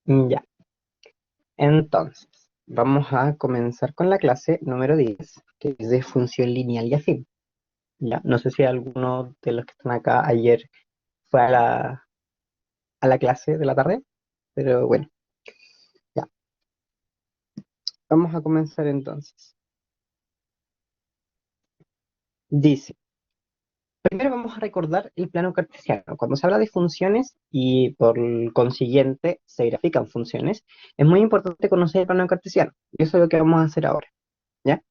Ya, entonces, vamos a comenzar con la clase número 10, que es de función lineal y afín. Ya, no sé si alguno de los que están acá ayer fue a la clase de la tarde, pero bueno, ya, vamos a comenzar entonces. Dice, primero vamos a recordar el plano cartesiano. Cuando se habla de funciones y por consiguiente se grafican funciones, es muy importante conocer el plano cartesiano. Y eso es lo que vamos a hacer ahora, ¿ya?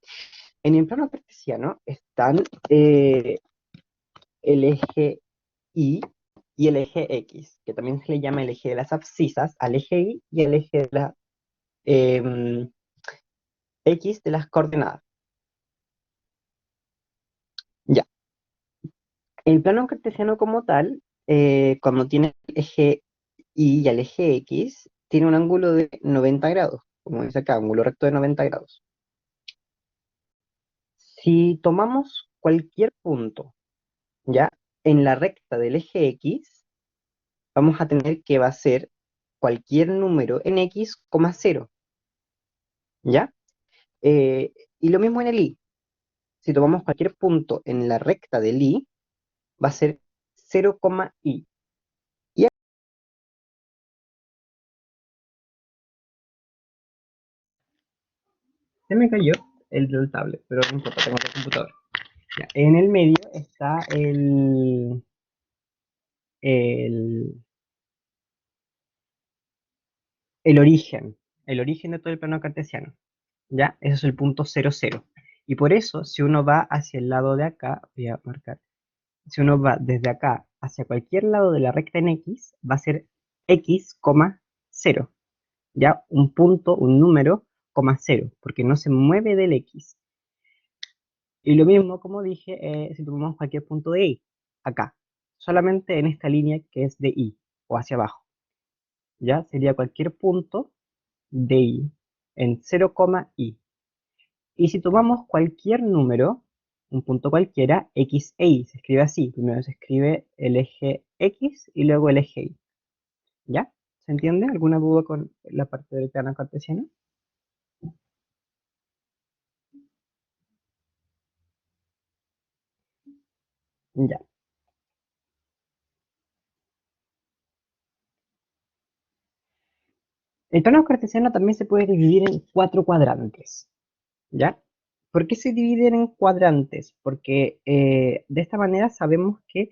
En el plano cartesiano están el eje Y y el eje X, que también se le llama el eje de las abscisas al eje Y y el eje de la em, X de las coordenadas. Ya. El plano cartesiano como tal, cuando tiene el eje Y y el eje X, tiene un ángulo de 90 grados, como dice acá, ángulo recto de 90 grados. Si tomamos cualquier punto, ya, en la recta del eje X, vamos a tener que va a ser cualquier número en X, cero, ¿ya? Eh, y lo mismo en el i. Si tomamos cualquier punto en la recta del i, va a ser 0, i. Y se me cayó el tablet, pero no importa, tengo el computador. Ya, en el medio está el, el origen, el origen de todo el plano cartesiano. ¿Ya? Ese es el punto 0, 0. Y por eso, si uno va hacia el lado de acá, voy a marcar, si uno va desde acá hacia cualquier lado de la recta en X, va a ser X, 0. ¿Ya? Un punto, un número, coma cero, porque no se mueve del X. Y lo mismo, como dije, si tomamos cualquier punto de Y, acá, solamente en esta línea que es de Y, o hacia abajo, ¿ya? Sería cualquier punto de Y, en 0, Y. Y si tomamos cualquier número, un punto cualquiera, X e Y, se escribe así, primero se escribe el eje X y luego el eje Y, ¿ya? ¿Se entiende? ¿Alguna duda con la parte del plano cartesiano? Ya. El plano cartesiano también se puede dividir en cuatro cuadrantes, ¿ya? ¿Por qué se dividen en cuadrantes? Porque de esta manera sabemos que,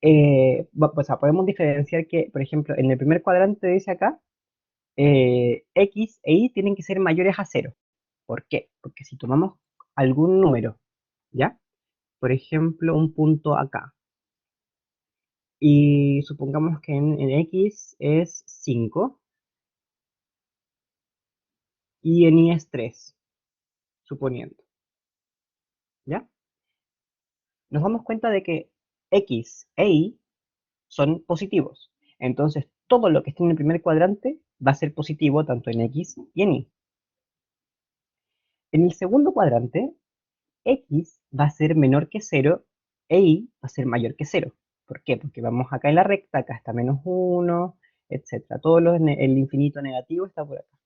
o sea, podemos diferenciar que, por ejemplo, en el primer cuadrante dice acá, X e Y tienen que ser mayores a cero. ¿Por qué? Porque si tomamos algún número, ¿ya? Por ejemplo, un punto acá, y supongamos que en X es 5 y en Y es 3, suponiendo, ¿ya? Nos damos cuenta de que X e Y son positivos. Entonces, todo lo que esté en el primer cuadrante va a ser positivo tanto en X y en Y. En el segundo cuadrante, X va a ser menor que cero e Y va a ser mayor que cero. ¿Por qué? Porque vamos acá en la recta, acá está menos uno, etcétera. El infinito negativo está por acá,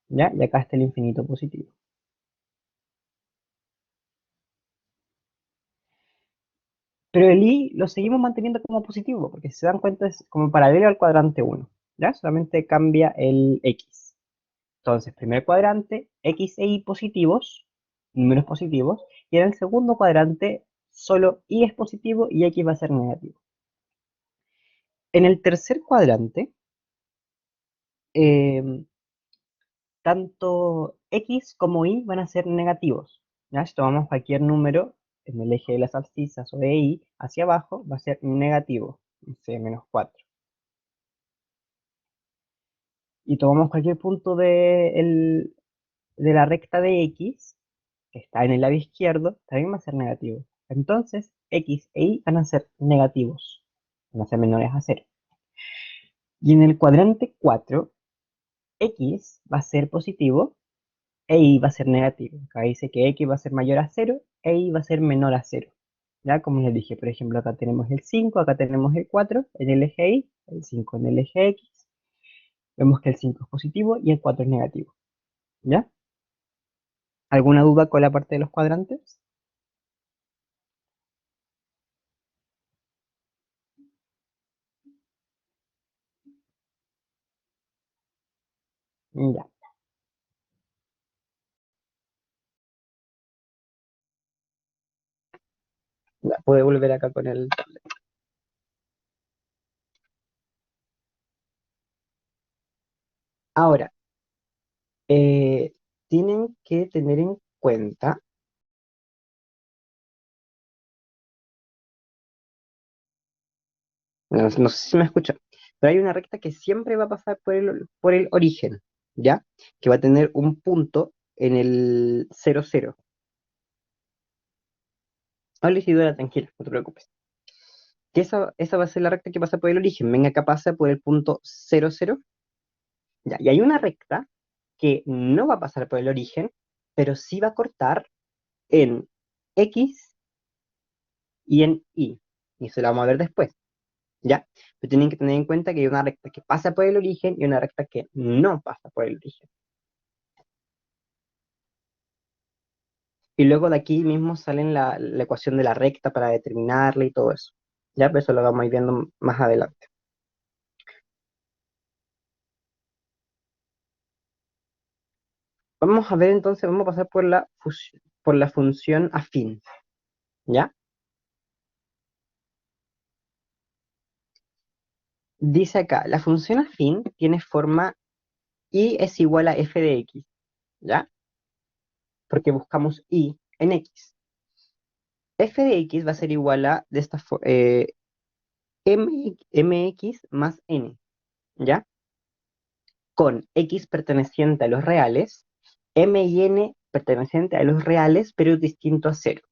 ¿ya? Y acá está el infinito positivo. Pero el i lo seguimos manteniendo como positivo, porque si se dan cuenta es como paralelo al cuadrante uno, ¿ya? Solamente cambia el x. Entonces, primer cuadrante, x e y positivos, números positivos, y en el segundo cuadrante solo y es positivo y x va a ser negativo. En el tercer cuadrante, eh, tanto x como y van a ser negativos, ¿ya? Si tomamos cualquier número en el eje de las abscisas o de y hacia abajo, va a ser negativo, no sé, -4. Y tomamos cualquier punto de la recta de X, que está en el lado izquierdo, también va a ser negativo. Entonces, X e Y van a ser negativos, van a ser menores a cero. Y en el cuadrante 4, X va a ser positivo e Y va a ser negativo. Acá dice que X va a ser mayor a cero e Y va a ser menor a cero. Ya, como les dije, por ejemplo, acá tenemos el 5, acá tenemos el 4 en el eje Y, el 5 en el eje X. Vemos que el 5 es positivo y el 4 es negativo. ¿Ya? ¿Alguna duda con la parte de los cuadrantes? Ya, ya, puede volver acá con el... Ahora, tienen que tener en cuenta, no sé si me escuchan, pero hay una recta que siempre va a pasar por el origen, ¿ya? Que va a tener un punto en el 0, 0. Habla Isidora, tranquila, no te preocupes. Que esa va a ser la recta que pasa por el origen. Venga, acá pasa por el punto 0, 0. Ya, y hay una recta que no va a pasar por el origen, pero sí va a cortar en X y en Y. Y eso lo vamos a ver después, ¿ya? Pero tienen que tener en cuenta que hay una recta que pasa por el origen y una recta que no pasa por el origen. Y luego de aquí mismo salen la ecuación de la recta para determinarla y todo eso. Ya, pero eso lo vamos a ir viendo más adelante. Vamos a ver entonces, vamos a pasar por por la función afín, ¿ya? Dice acá, la función afín tiene forma y es igual a f de x, ¿ya? Porque buscamos y en x. F de x va a ser igual a de esta mx más n, ¿ya? Con x perteneciente a los reales, m y n perteneciente a los reales, pero distinto a cero.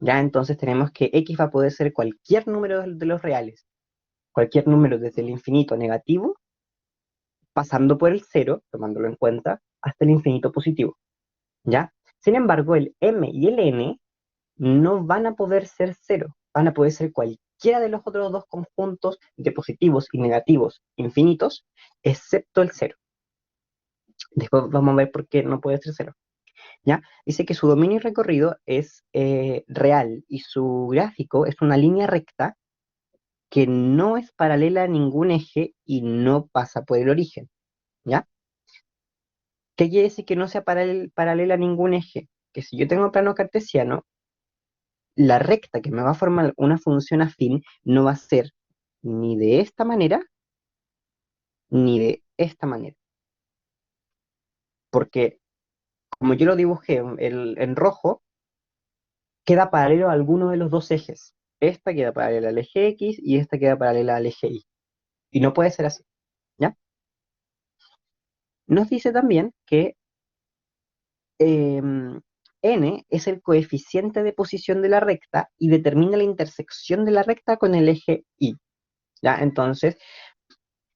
¿Ya? Entonces tenemos que x va a poder ser cualquier número de los reales, cualquier número desde el infinito negativo, pasando por el cero, tomándolo en cuenta, hasta el infinito positivo. ¿Ya? Sin embargo, el m y el n no van a poder ser cero, van a poder ser cualquiera de los otros dos conjuntos de positivos y negativos infinitos, excepto el cero. Después vamos a ver por qué no puede ser cero. ¿Ya? Dice que su dominio y recorrido es real y su gráfico es una línea recta que no es paralela a ningún eje y no pasa por el origen. ¿Ya? ¿Qué quiere decir que no sea paralela a ningún eje? Que si yo tengo plano cartesiano, la recta que me va a formar una función afín no va a ser ni de esta manera ni de esta manera. Porque como yo lo dibujé en rojo, queda paralelo a alguno de los dos ejes. Esta queda paralela al eje X y esta queda paralela al eje Y. Y no puede ser así, ¿ya? Nos dice también que n es el coeficiente de posición de la recta y determina la intersección de la recta con el eje Y, ¿ya? Entonces,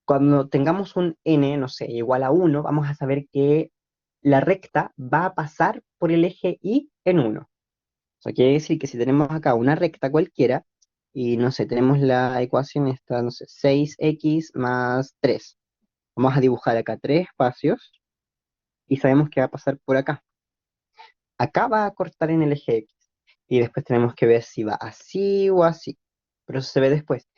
cuando tengamos un n, no sé, igual a 1, vamos a saber que la recta va a pasar por el eje Y en 1. O sea, quiere decir que si tenemos acá una recta cualquiera, y no sé, tenemos la ecuación esta, no sé, 6x más 3. Vamos a dibujar acá tres espacios y sabemos que va a pasar por acá. Acá va a cortar en el eje X. Y después tenemos que ver si va así o así. Pero eso se ve después.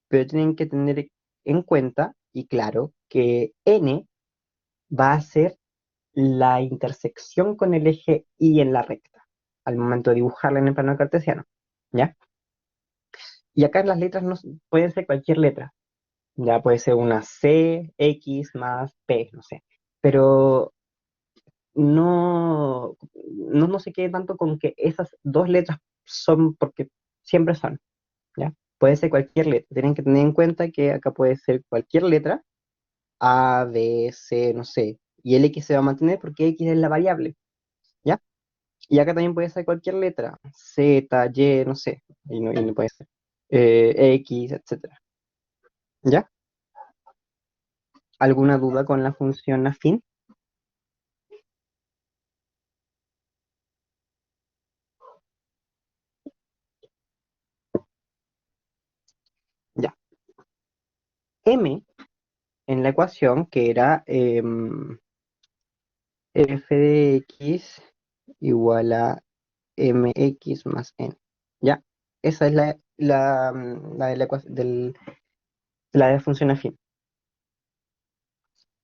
Pero tienen que tener en cuenta, y claro, que n va a ser la intersección con el eje Y en la recta, al momento de dibujarla en el plano cartesiano. ¿Ya? Y acá las letras no, pueden ser cualquier letra. Ya puede ser una C, X más P, no sé. Pero no se quede tanto con que esas dos letras son porque siempre son, ¿ya? Puede ser cualquier letra. Tienen que tener en cuenta que acá puede ser cualquier letra, A, B, C, no sé. Y el X se va a mantener porque X es la variable, ¿ya? Y acá también puede ser cualquier letra, Z, Y, no sé. Y no puede ser. X, etcétera. ¿Ya? ¿Alguna duda con la función afín? m en la ecuación, que era f de x igual a mx más n. ¿Ya? Esa es la de la ecuación la de función afín.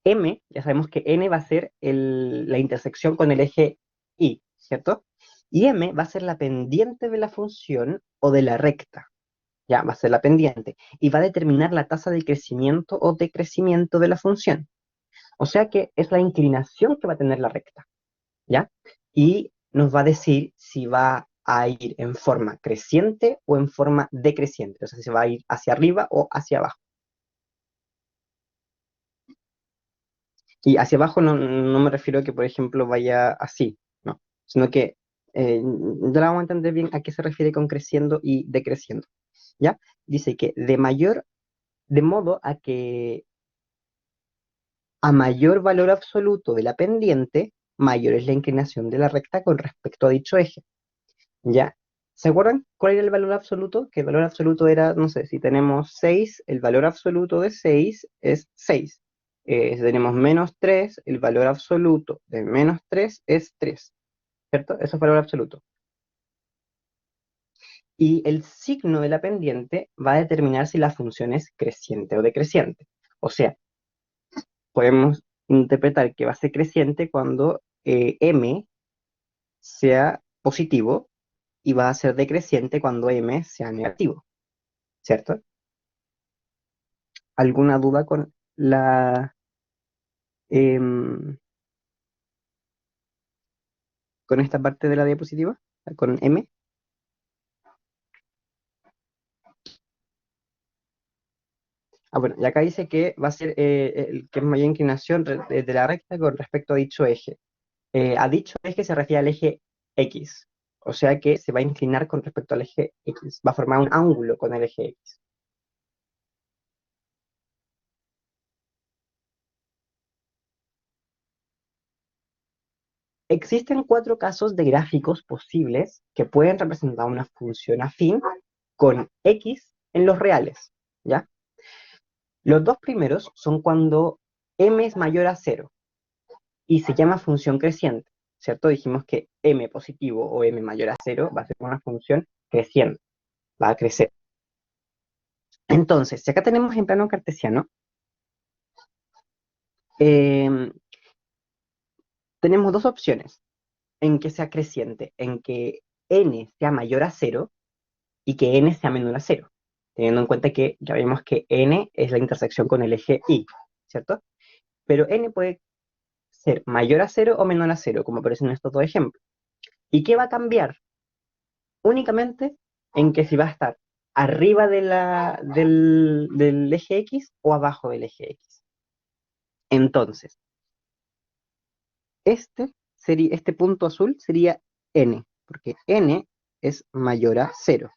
M, ya sabemos que n va a ser la intersección con el eje y, ¿cierto? Y m va a ser la pendiente de la función o de la recta, ya, va a ser la pendiente, y va a determinar la tasa de crecimiento o decrecimiento de la función. O sea que es la inclinación que va a tener la recta, ¿ya? Y nos va a decir si va a ir en forma creciente o en forma decreciente, o sea, si va a ir hacia arriba o hacia abajo. Y hacia abajo no me refiero a que, por ejemplo, vaya así, no, sino que ya la vamos a entender bien a qué se refiere con creciendo y decreciendo, ¿ya? Dice que de modo a que a mayor valor absoluto de la pendiente, mayor es la inclinación de la recta con respecto a dicho eje, ¿ya? ¿Se acuerdan cuál era el valor absoluto? Que el valor absoluto era, no sé, si tenemos 6, el valor absoluto de 6 es 6. Si tenemos -3, el valor absoluto de -3 es 3, ¿cierto? Eso es valor absoluto. Y el signo de la pendiente va a determinar si la función es creciente o decreciente. O sea, podemos interpretar que va a ser creciente cuando m sea positivo y va a ser decreciente cuando m sea negativo, ¿cierto? ¿Alguna duda con em, con esta parte de la diapositiva? ¿Con m? Ah, bueno, y acá dice que va a ser el que es mayor inclinación de la recta con respecto a dicho eje. A dicho eje se refiere al eje X, o sea que se va a inclinar con respecto al eje X, va a formar un ángulo con el eje X. Existen cuatro casos de gráficos posibles que pueden representar una función afín con X en los reales, ¿ya? Los dos primeros son cuando m es mayor a cero y se llama función creciente, ¿cierto? Dijimos que m positivo o m mayor a cero va a ser una función creciente, va a crecer. Entonces, si acá tenemos en plano cartesiano, eh, tenemos dos opciones en que sea creciente, en que n sea mayor a cero y que n sea menor a cero, teniendo en cuenta que ya vimos que n es la intersección con el eje y, ¿cierto? Pero n puede ser mayor a cero o menor a cero, como aparece en estos dos ejemplos. ¿Y qué va a cambiar? Únicamente en que si va a estar arriba del eje X o abajo del eje X. Entonces, este punto azul sería n, porque n es mayor a cero.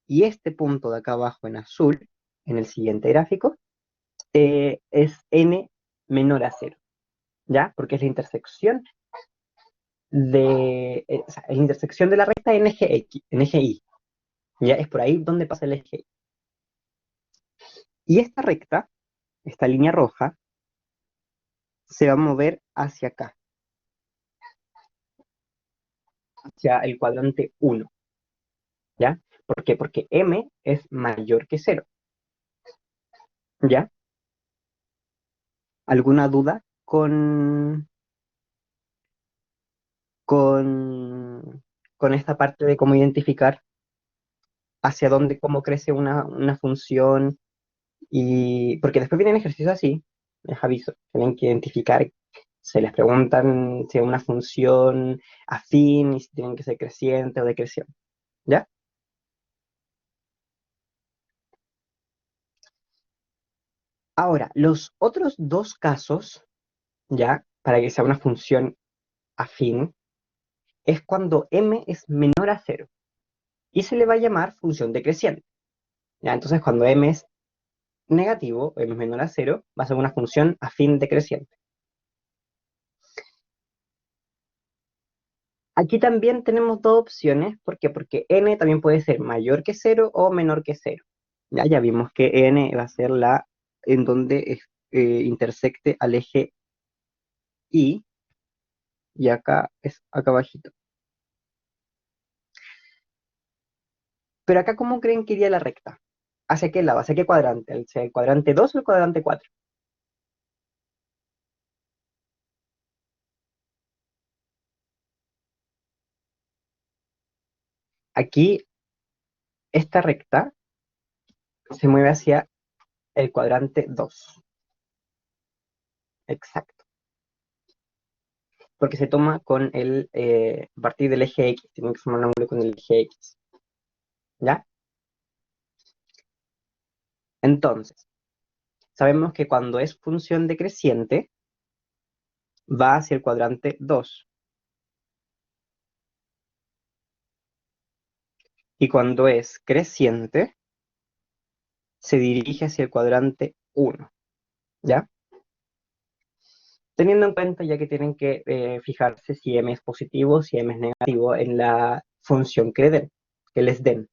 Y este punto de acá abajo en azul, en el siguiente gráfico, es n menor a cero, ¿ya? Porque es la intersección o sea, es la intersección de la recta en eje X, en eje Y. Ya es por ahí donde pasa el eje Y. Y esta recta, esta línea roja, se va a mover hacia acá, hacia el cuadrante 1, ¿ya? ¿Por qué? Porque m es mayor que cero, ¿ya? ¿Alguna duda con esta parte de cómo identificar hacia dónde, cómo crece una función? Y porque después vienen ejercicios así, les aviso, tienen que identificar, se les preguntan si es una función afín y si tienen que ser creciente o decreciente, ¿ya? Ahora, los otros dos casos, ¿ya? Para que sea una función afín, es cuando m es menor a cero y se le va a llamar función decreciente, ¿ya? Entonces, cuando m es negativo, m es menor a cero, va a ser una función afín decreciente. Aquí también tenemos dos opciones. ¿Por qué? Porque n también puede ser mayor que cero o menor que cero. Ya vimos que n va a ser la en donde intersecte al eje Y, y acá es acá abajito. Pero acá, ¿cómo creen que iría la recta? ¿Hacia qué lado? ¿Hacia qué cuadrante? ¿Hacia el cuadrante 2 o el cuadrante 4? Aquí, esta recta se mueve hacia el cuadrante 2. Exacto. Porque se toma con a partir del eje X. Tiene que formar un ángulo con el eje X. ¿Ya? Entonces, sabemos que cuando es función decreciente, va hacia el cuadrante 2. Y cuando es creciente, se dirige hacia el cuadrante 1. ¿Ya? Teniendo en cuenta ya que tienen que fijarse si m es positivo, si m es negativo en la función que les den.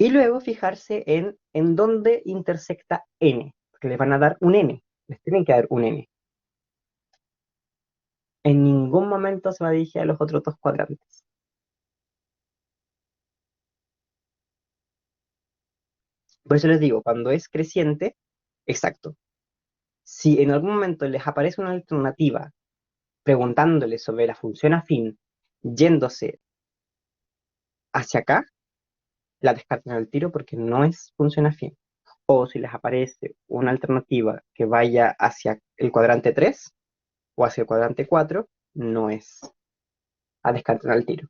Y luego fijarse en dónde intersecta n, porque les van a dar un n, les tienen que dar un n. En ningún momento se va a dirigir a los otros dos cuadrantes. Por eso les digo, cuando es creciente, exacto. Si en algún momento les aparece una alternativa preguntándoles sobre la función afín yéndose hacia acá, la descartan al tiro porque no es función afín. O si les aparece una alternativa que vaya hacia el cuadrante 3 o hacia el cuadrante 4, no es a descartar al tiro.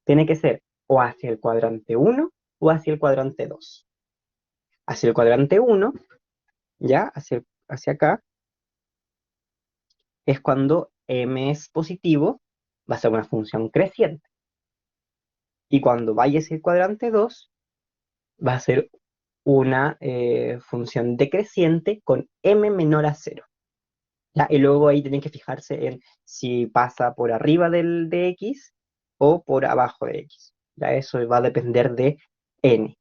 Tiene que ser o hacia el cuadrante 1 o hacia el cuadrante 2. Hacia el cuadrante 1, ya, hacia acá, es cuando m es positivo, va a ser una función creciente. Y cuando vaya hacia el cuadrante 2, va a ser una función decreciente con m menor a 0. ¿Ya? Y luego ahí tienen que fijarse en si pasa por arriba de x o por abajo de x. Ya eso va a depender de n.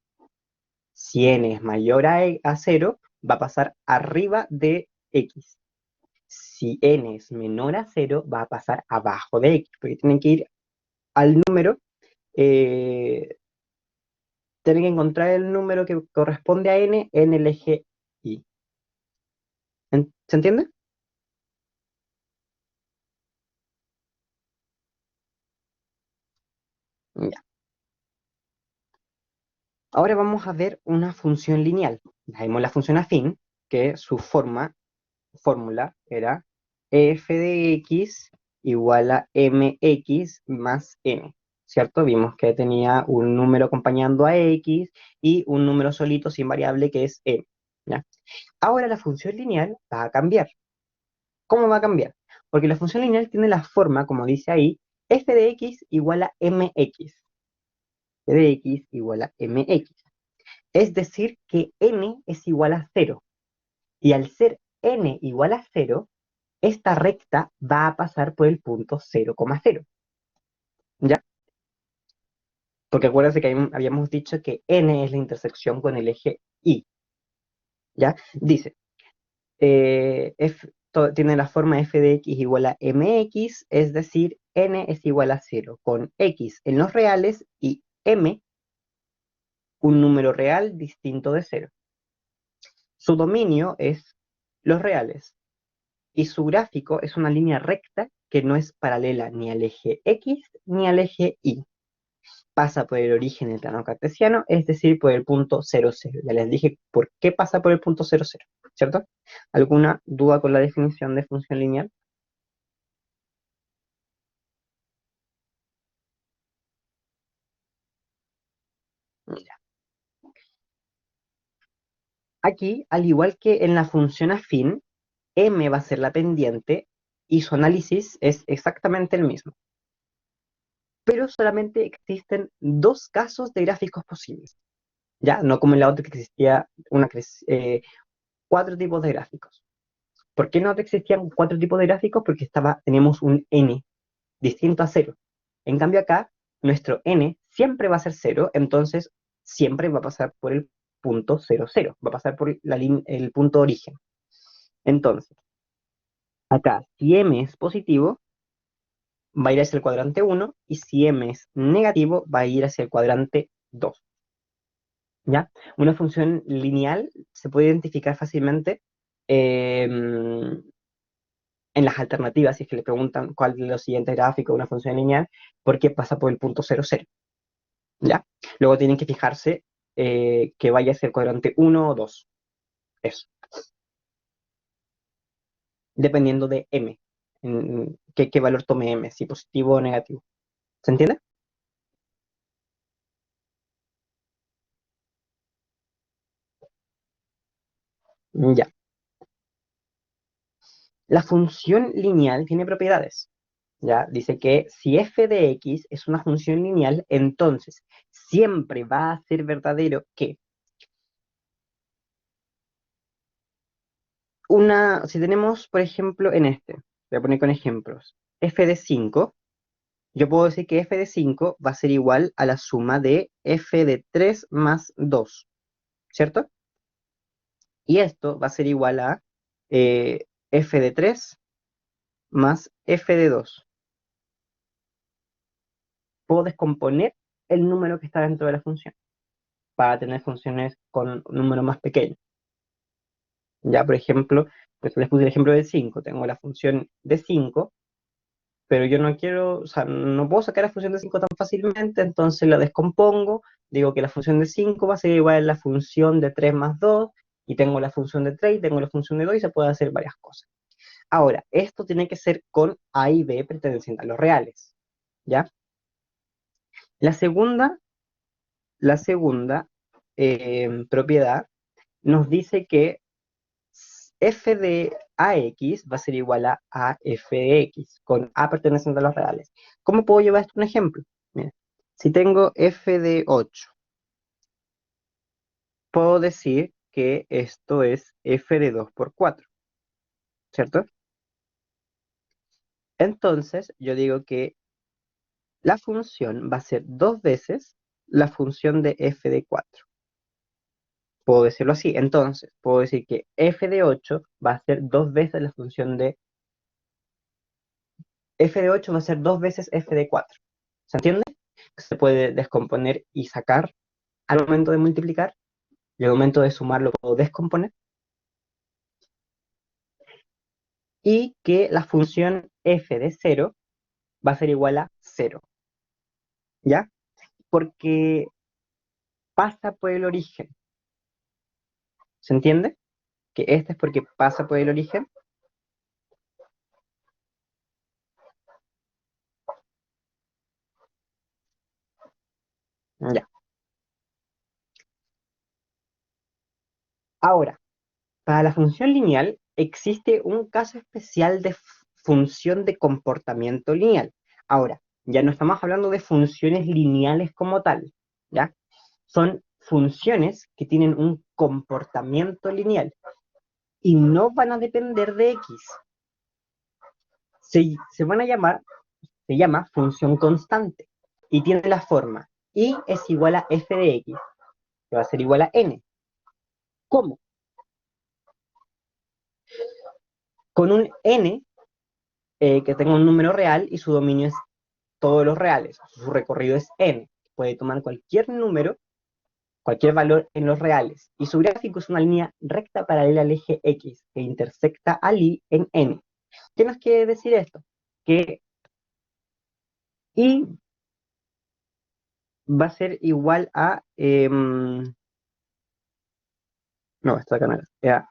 Si n es mayor a 0, va a pasar arriba de x. Si n es menor a 0, va a pasar abajo de x, porque tienen que ir al número, eh, tienen que encontrar el número que corresponde a n en el eje y. ¿Se entiende? Ya. Ahora vamos a ver una función lineal. Ya vimos la función afín, que su fórmula era f de x igual a mx más n, ¿cierto? Vimos que tenía un número acompañando a x y un número solito sin variable que es n, ¿ya? Ahora la función lineal va a cambiar. ¿Cómo va a cambiar? Porque la función lineal tiene la forma, como dice ahí, f de x igual a mx. F de x igual a mx. Es decir, que n es igual a 0. Y al ser n igual a 0, esta recta va a pasar por el punto 0,0. ¿Ya? Porque acuérdense que habíamos dicho que n es la intersección con el eje y. ¿Ya? Dice, tiene la forma f de x igual a mx, es decir, n es igual a 0, con x en los reales y m un número real distinto de 0. Su dominio es los reales y su gráfico es una línea recta que no es paralela ni al eje x ni al eje y. Pasa por el origen del plano cartesiano, es decir, por el punto 0, 0. Ya les dije por qué pasa por el punto 0, 0, ¿cierto? ¿Alguna duda con la definición de función lineal? Ya. Aquí, al igual que en la función afín, m va a ser la pendiente y su análisis es exactamente el mismo. Pero solamente existen dos casos de gráficos posibles. Ya, no como en la otra que existía cuatro tipos de gráficos. ¿Por qué no existían cuatro tipos de gráficos? Porque teníamos un n distinto a cero. En cambio acá, nuestro n siempre va a ser cero, entonces siempre va a pasar por el punto 0, 0. Va a pasar por el punto de origen. Entonces, acá, si m es positivo, va a ir hacia el cuadrante 1, y si m es negativo, va a ir hacia el cuadrante 2. ¿Ya? Una función lineal se puede identificar fácilmente en las alternativas, si es que le preguntan cuál de los siguientes gráficos es una función lineal, porque pasa por el punto 0, 0. ¿Ya? Luego tienen que fijarse que vaya hacia el cuadrante 1 o 2. Eso. Dependiendo de m. ¿Qué valor tome m? Si positivo o negativo. ¿Se entiende? Ya. La función lineal tiene propiedades. ¿Ya? Dice que si f de x es una función lineal, entonces siempre va a ser verdadero que si tenemos, por ejemplo, voy a poner con ejemplos, f de 5, yo puedo decir que f de 5 va a ser igual a la suma de f de 3 más 2, ¿cierto? Y esto va a ser igual a f de 3 más f de 2. Puedo descomponer el número que está dentro de la función para tener funciones con un número más pequeño. Ya, por ejemplo, pues les puse el ejemplo de 5. Tengo la función de 5, pero yo no quiero, o sea, no puedo sacar la función de 5 tan fácilmente, entonces la descompongo. Digo que la función de 5 va a ser igual a la función de 3 más 2, y tengo la función de 3, y tengo la función de 2, y se puede hacer varias cosas. Ahora, esto tiene que ser con A y B pertenecientes a los reales, ¿ya? La segunda, la segunda propiedad nos dice que f de ax va a ser igual a f de x, con a perteneciente a los reales. ¿Cómo puedo llevar esto a un ejemplo? Mira, si tengo f de 8, puedo decir que esto es f de 2 por 4, ¿cierto? Entonces, yo digo que la función va a ser dos veces la función de f de 4. Puedo decirlo así. Entonces, puedo decir que f de 8 va a ser dos veces la función de f de 8 va a ser dos veces f de 4. ¿Se entiende? Se puede descomponer y sacar al momento de multiplicar, y al momento de sumar lo puedo descomponer, y que la función f de 0 va a ser igual a 0, ¿ya? Porque pasa por el origen. ¿Se entiende? Que este es porque pasa por el origen. Ya. Ahora, para la función lineal existe un caso especial de función de comportamiento lineal. Ahora, ya no estamos hablando de funciones lineales como tal, ¿ya? Son funciones que tienen un comportamiento lineal y no van a depender de x. Se van a llamar, se llama función constante, y tiene la forma y es igual a f de x, que va a ser igual a n. ¿Cómo? Con un n que tenga un número real y su dominio es todos los reales. Su recorrido es n. Puede tomar cualquier número, cualquier valor en los reales. Y su gráfico es una línea recta paralela al eje x que intersecta al y en n. ¿Qué nos quiere decir esto? Que y va a ser igual a... no, esta acá no era.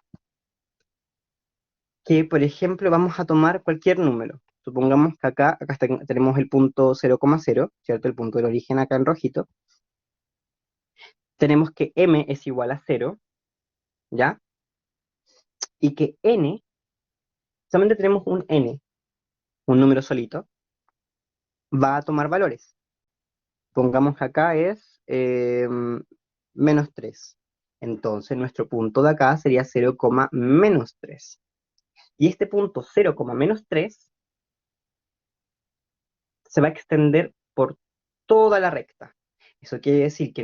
Que, por ejemplo, vamos a tomar cualquier número. Supongamos que acá tenemos el punto 0,0, ¿cierto? El punto del origen acá en rojito. Tenemos que m es igual a 0, ¿ya? Y que n, solamente tenemos un n, un número solito, va a tomar valores. Pongamos que acá es menos 3. Entonces nuestro punto de acá sería 0, menos 3. Y este punto 0, menos 3 se va a extender por toda la recta. Eso quiere decir que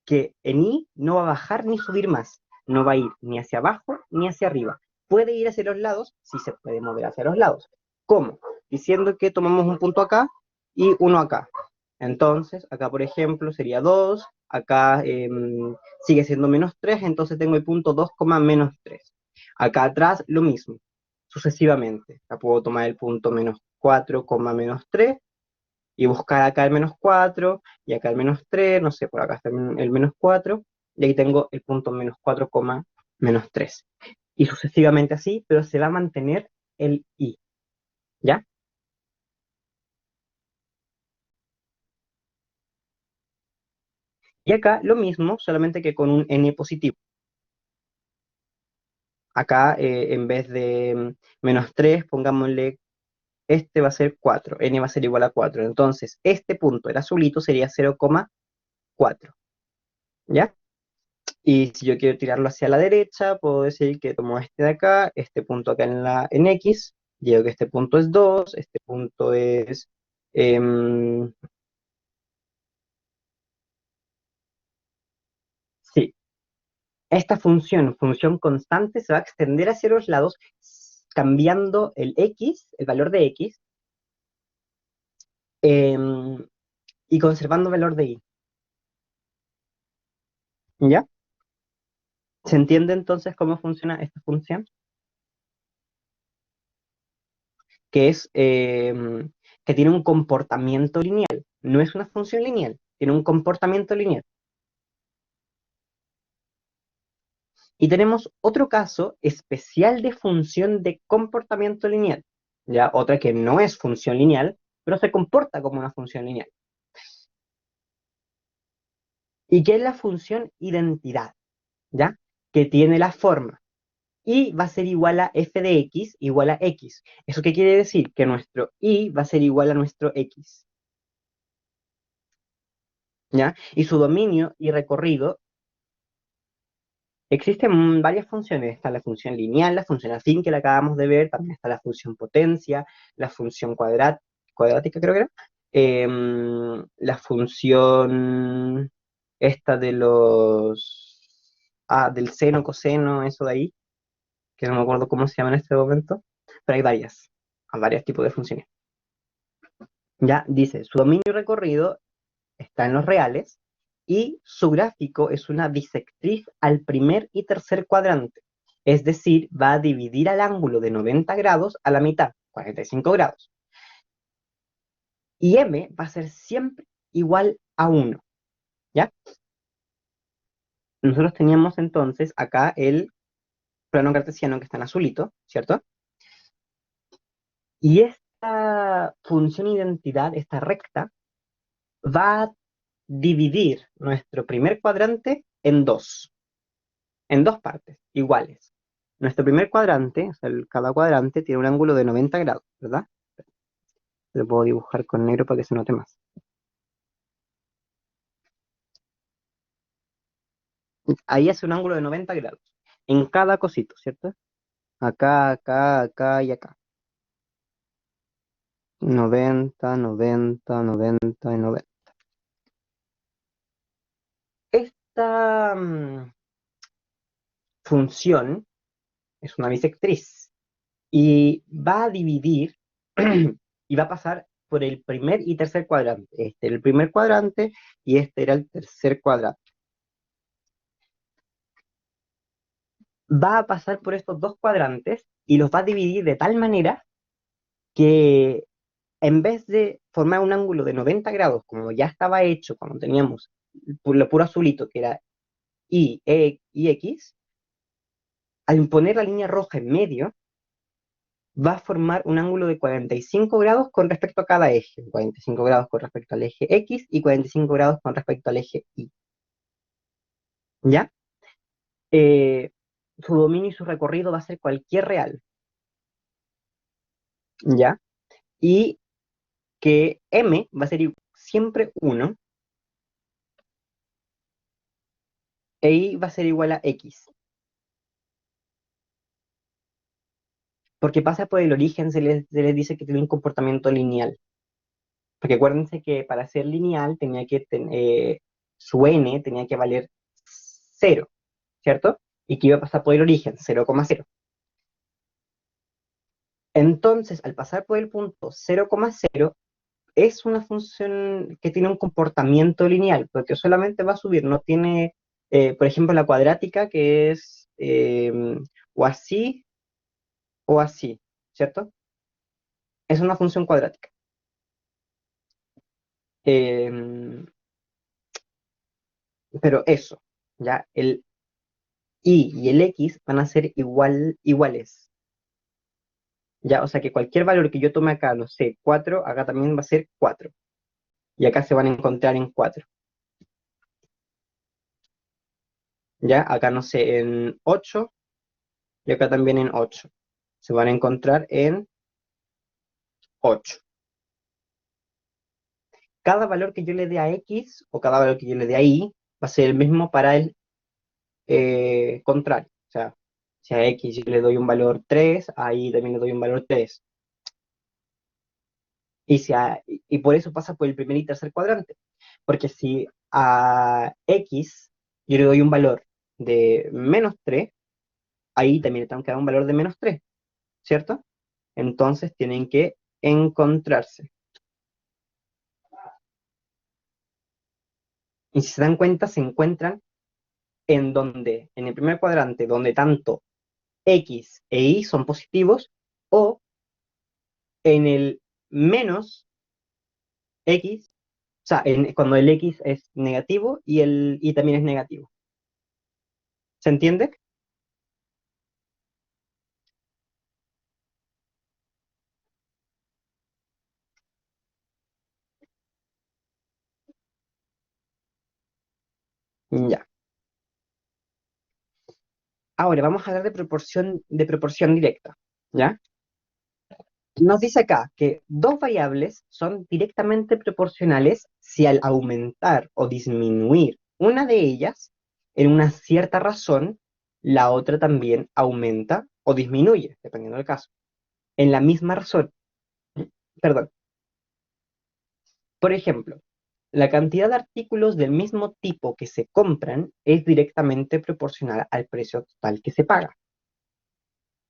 que en I no va a bajar ni subir más, no va a ir ni hacia abajo ni hacia arriba. Puede ir hacia los lados, sí se puede mover hacia los lados. ¿Cómo? Diciendo que tomamos un punto acá y uno acá. Entonces, acá por ejemplo sería 2, acá sigue siendo menos 3, entonces tengo el punto 2, menos 3. Acá atrás lo mismo, sucesivamente. Acá puedo tomar el punto menos 4, menos 3 y buscar acá el menos 4 y acá el menos 3, no sé, por acá está el menos 4 y ahí tengo el punto menos 4, menos 3. Y sucesivamente así, pero se va a mantener el i, ¿ya? Y acá lo mismo, solamente que con un n positivo. Acá en vez de menos 3, pongámosle, este va a ser 4, n va a ser igual a 4. Entonces, este punto, el azulito, sería 0,4, ¿ya? Y si yo quiero tirarlo hacia la derecha, puedo decir que tomo este de acá, este punto acá en X, digo que este punto es 2, este punto es... em, sí, esta función constante, se va a extender hacia los lados, cambiando el X, el valor de X, em, y conservando el valor de Y, ¿ya? ¿Se entiende entonces cómo funciona esta función? Que es que tiene un comportamiento lineal. No es una función lineal, tiene un comportamiento lineal. Y tenemos otro caso especial de función de comportamiento lineal. Ya, otra que no es función lineal, pero se comporta como una función lineal. Y que es la función identidad, ¿ya? Que tiene la forma y va a ser igual a f de x igual a x. ¿Eso qué quiere decir? Que nuestro y va a ser igual a nuestro x, ¿ya? Y su dominio y recorrido, existen varias funciones. Está la función lineal, la función afín que la acabamos de ver, también está la función potencia, la función cuadrática creo que era, la función esta de del seno, coseno, eso de ahí, que no me acuerdo cómo se llama en este momento, pero hay varios tipos de funciones. Ya dice, su dominio y recorrido está en los reales y su gráfico es una bisectriz al primer y tercer cuadrante. Es decir, va a dividir al ángulo de 90 grados a la mitad, 45 grados. Y m va a ser siempre igual a 1, ¿ya? Nosotros teníamos entonces acá el plano cartesiano que está en azulito, ¿cierto? Y esta función identidad, esta recta, va a dividir nuestro primer cuadrante en dos partes iguales. Nuestro primer cuadrante, o sea, cada cuadrante tiene un ángulo de 90 grados, ¿verdad? Lo puedo dibujar con negro para que se note más. Ahí hace un ángulo de 90 grados en cada cosito, ¿cierto? Acá, acá, acá y acá. 90, 90, 90 y 90. Esta función es una bisectriz y va a dividir y va a pasar por el primer y tercer cuadrante. Este era el primer cuadrante y este era el tercer cuadrante. Va a pasar por estos dos cuadrantes y los va a dividir de tal manera que en vez de formar un ángulo de 90 grados, como ya estaba hecho cuando teníamos lo puro azulito, que era Y, E y X, al poner la línea roja en medio, va a formar un ángulo de 45 grados con respecto a cada eje. 45 grados con respecto al eje X y 45 grados con respecto al eje Y. ¿Ya? Eh, su dominio y su recorrido va a ser cualquier real. ¿Ya? Y que M va a ser siempre 1 e Y va a ser igual a X. Porque pasa por el origen, se les dice que tiene un comportamiento lineal. Porque acuérdense que para ser lineal tenía que su n tenía que valer 0, ¿cierto? Y que iba a pasar por el origen, 0,0. Entonces, al pasar por el punto 0,0, es una función que tiene un comportamiento lineal, porque solamente va a subir, no tiene, por ejemplo, la cuadrática, que es o así o así, ¿cierto? Es una función cuadrática. Em, pero eso, ya, el y el x van a ser iguales, ya, o sea que cualquier valor que yo tome acá, no sé, 4 acá también va a ser 4 y acá se van a encontrar en 4, ya, acá no sé, en 8 y acá también en 8 se van a encontrar en 8. Cada valor que yo le dé a x o cada valor que yo le dé a y va a ser el mismo para el contrario, o sea, si a x yo le doy un valor 3, a y también le doy un valor 3. Y por eso pasa por el primer y tercer cuadrante. Porque si a x yo le doy un valor de -3, ahí también le tengo que dar un valor de -3, ¿cierto? Entonces tienen que encontrarse. Y si se dan cuenta, se encuentran en el primer cuadrante, donde tanto x e y son positivos, o en el menos x, o sea, cuando el x es negativo y el y también es negativo. ¿Se entiende? Ya. Ahora vamos a hablar de proporción directa, ¿ya? Nos dice acá que dos variables son directamente proporcionales si al aumentar o disminuir una de ellas en una cierta razón, la otra también aumenta o disminuye, dependiendo del caso, en la misma razón. Perdón. Por ejemplo, la cantidad de artículos del mismo tipo que se compran es directamente proporcional al precio total que se paga.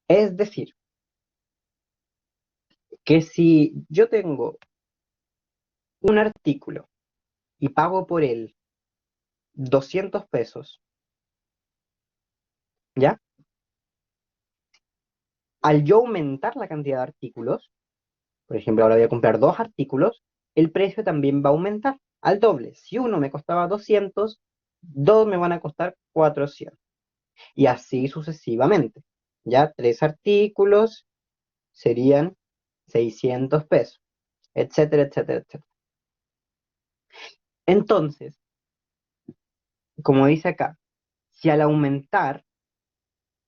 Es decir, que si yo tengo un artículo y pago por él 200 pesos, ¿ya? Al yo aumentar la cantidad de artículos, por ejemplo, ahora voy a comprar dos artículos, el precio también va a aumentar al doble. Si uno me costaba 200, dos me van a costar 400. Y así sucesivamente. ¿Ya? Tres artículos serían 600 pesos, etcétera, etcétera, etcétera. Entonces, como dice acá, si al aumentar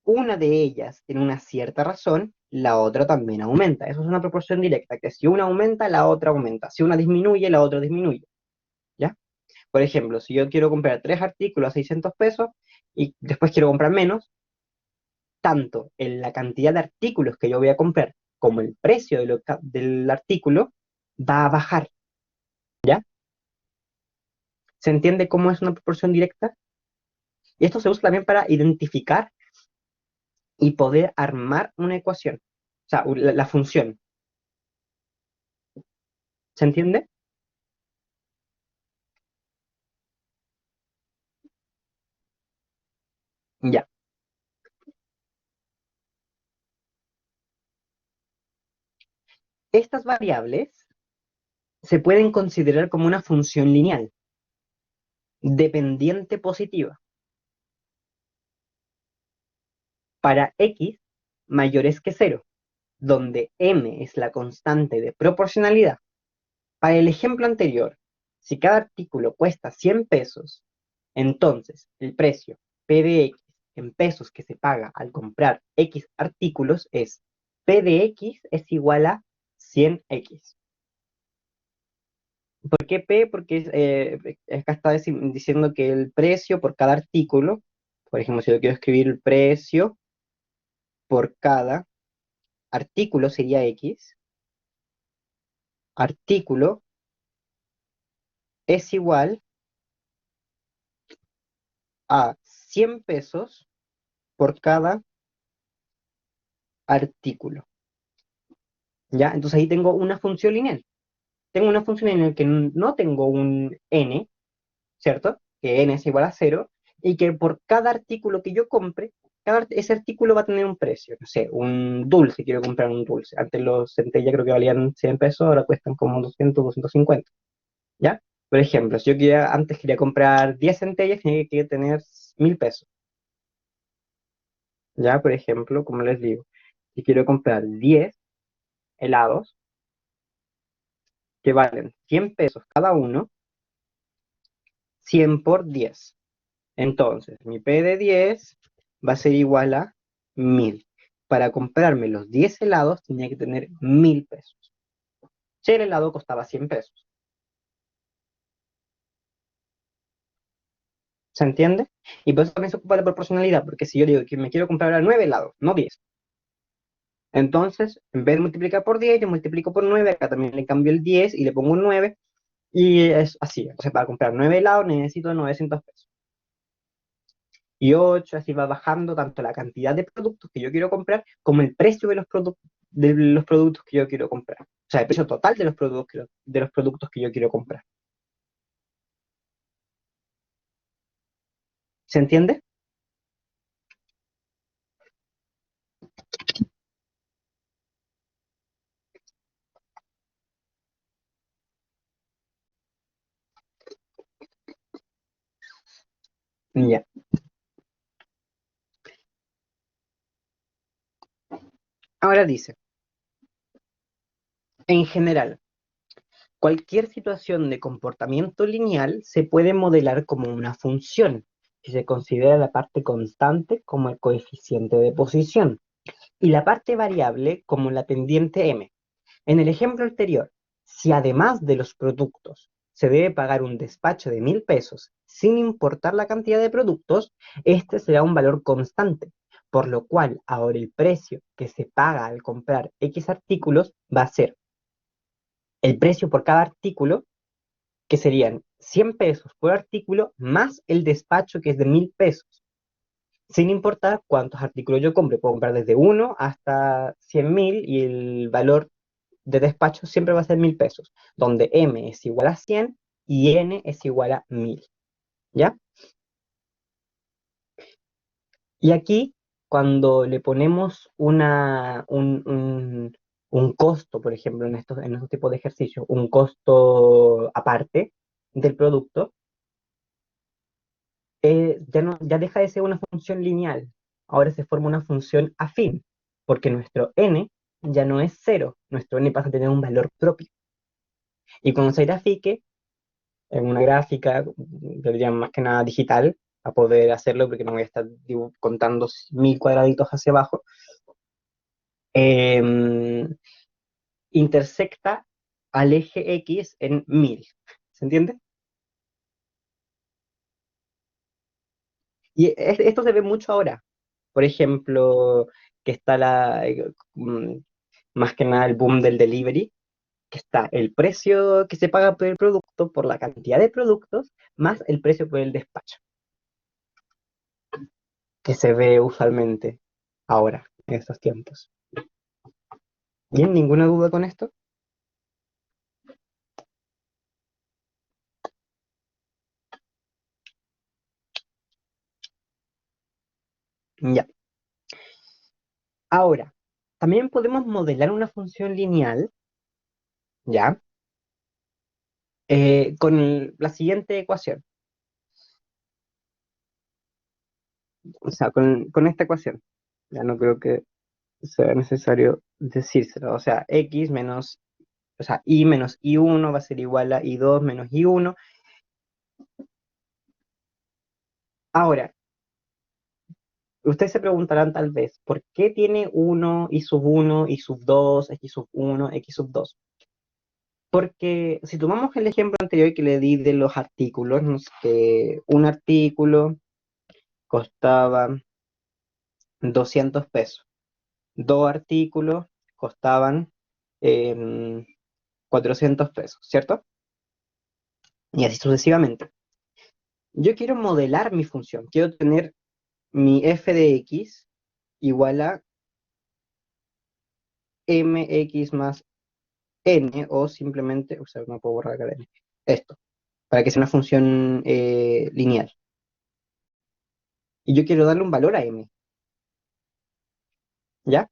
una de ellas tiene una cierta razón, la otra también aumenta. Eso es una proporción directa, que si una aumenta, la otra aumenta. Si una disminuye, la otra disminuye. ¿Ya? Por ejemplo, si yo quiero comprar tres artículos a 600 pesos y después quiero comprar menos, tanto en la cantidad de artículos que yo voy a comprar como el precio del artículo va a bajar. ¿Ya? ¿Se entiende cómo es una proporción directa? Y esto se usa también para identificar y poder armar una ecuación. O sea, la función. ¿Se entiende? Ya. Estas variables se pueden considerar como una función lineal, dependiente positiva, para x mayores que cero, donde m es la constante de proporcionalidad. Para el ejemplo anterior, si cada artículo cuesta 100 pesos, entonces el precio P de X en pesos que se paga al comprar X artículos es P de X es igual a 100X. ¿Por qué P? Porque acá está diciendo que el precio por cada artículo, por ejemplo, si yo quiero escribir el precio por cada artículo sería X, artículo es igual a 100 pesos por cada artículo. ¿Ya? Entonces ahí tengo una función lineal. Tengo una función en la que no tengo un n, ¿cierto? Que n es igual a cero, y que por cada artículo que yo compre, ese artículo va a tener un precio. No sé, un dulce, quiero comprar un dulce. Antes los centellas creo que valían 100 pesos, ahora cuestan como 200, 250. ¿Ya? Por ejemplo, si yo antes quería comprar 10 centellas, tenía que tener 1000 pesos. ¿Ya? Por ejemplo, como les digo, si quiero comprar 10 helados que valen 100 pesos cada uno, 100 por 10. Entonces, mi P de 10 va a ser igual a 1000. Para comprarme los 10 helados tenía que tener 1000 pesos. Si el helado costaba 100 pesos. ¿Se entiende? Y por eso también se ocupa la proporcionalidad, porque si yo digo que me quiero comprar ahora 9 helados, no 10. Entonces, en vez de multiplicar por 10, yo multiplico por 9, acá también le cambio el 10 y le pongo un 9, y es así. Entonces, para comprar 9 helados necesito 900 pesos. Y 8, así va bajando tanto la cantidad de productos que yo quiero comprar como el precio de los productos que yo quiero comprar. O sea, el precio total de los productos que yo quiero comprar. ¿Se entiende? Ya. Ahora dice, en general, cualquier situación de comportamiento lineal se puede modelar como una función, si se considera la parte constante como el coeficiente de posición y la parte variable como la pendiente m. En el ejemplo anterior, si además de los productos se debe pagar un despacho de 1000 pesos, sin importar la cantidad de productos, este será un valor constante, por lo cual ahora el precio que se paga al comprar X artículos va a ser el precio por cada artículo, que serían 100 pesos por artículo, más el despacho que es de 1000 pesos, sin importar cuántos artículos yo compre. Puedo comprar desde uno hasta 100.000 y el valor de despacho siempre va a ser 1000 pesos, donde M es igual a 100 y N es igual a 1000. ¿Ya? Y aquí, cuando le ponemos un costo, por ejemplo, en estos tipos de ejercicios, un costo aparte del producto, ya deja de ser una función lineal. Ahora se forma una función afín, porque nuestro n ya no es cero, nuestro n pasa a tener un valor propio. Y cuando se grafique, en una gráfica, yo diría más que nada digital, a poder hacerlo, porque no voy a estar contando 1000 cuadraditos hacia abajo, em, intersecta al eje X en 1000. ¿Se entiende? Y esto se ve mucho ahora. Por ejemplo, que está más que nada el boom del delivery, que está el precio que se paga por el producto, por la cantidad de productos, más el precio por el despacho, que se ve usualmente ahora, en estos tiempos. ¿Bien? ¿Ninguna duda con esto? Ya. Ahora, también podemos modelar una función lineal, ¿ya? Con la siguiente ecuación. O sea, con esta ecuación. Ya no creo que sea necesario decírselo. O sea, o sea, y menos i1 va a ser igual a i2 menos i1. Ahora, ustedes se preguntarán tal vez, ¿por qué tiene 1, y sub 1, y sub 2, x sub 1, x sub 2? Porque si tomamos el ejemplo anterior que le di de los artículos, no sé, que un artículo costaba 200 pesos, dos artículos costaban em, 400 pesos, ¿cierto? Y así sucesivamente. Yo quiero modelar mi función. Quiero tener mi f de x igual a mx más n, o simplemente, o sea, no puedo borrar acá la n, esto, para que sea una función lineal. Y yo quiero darle un valor a m, ¿ya?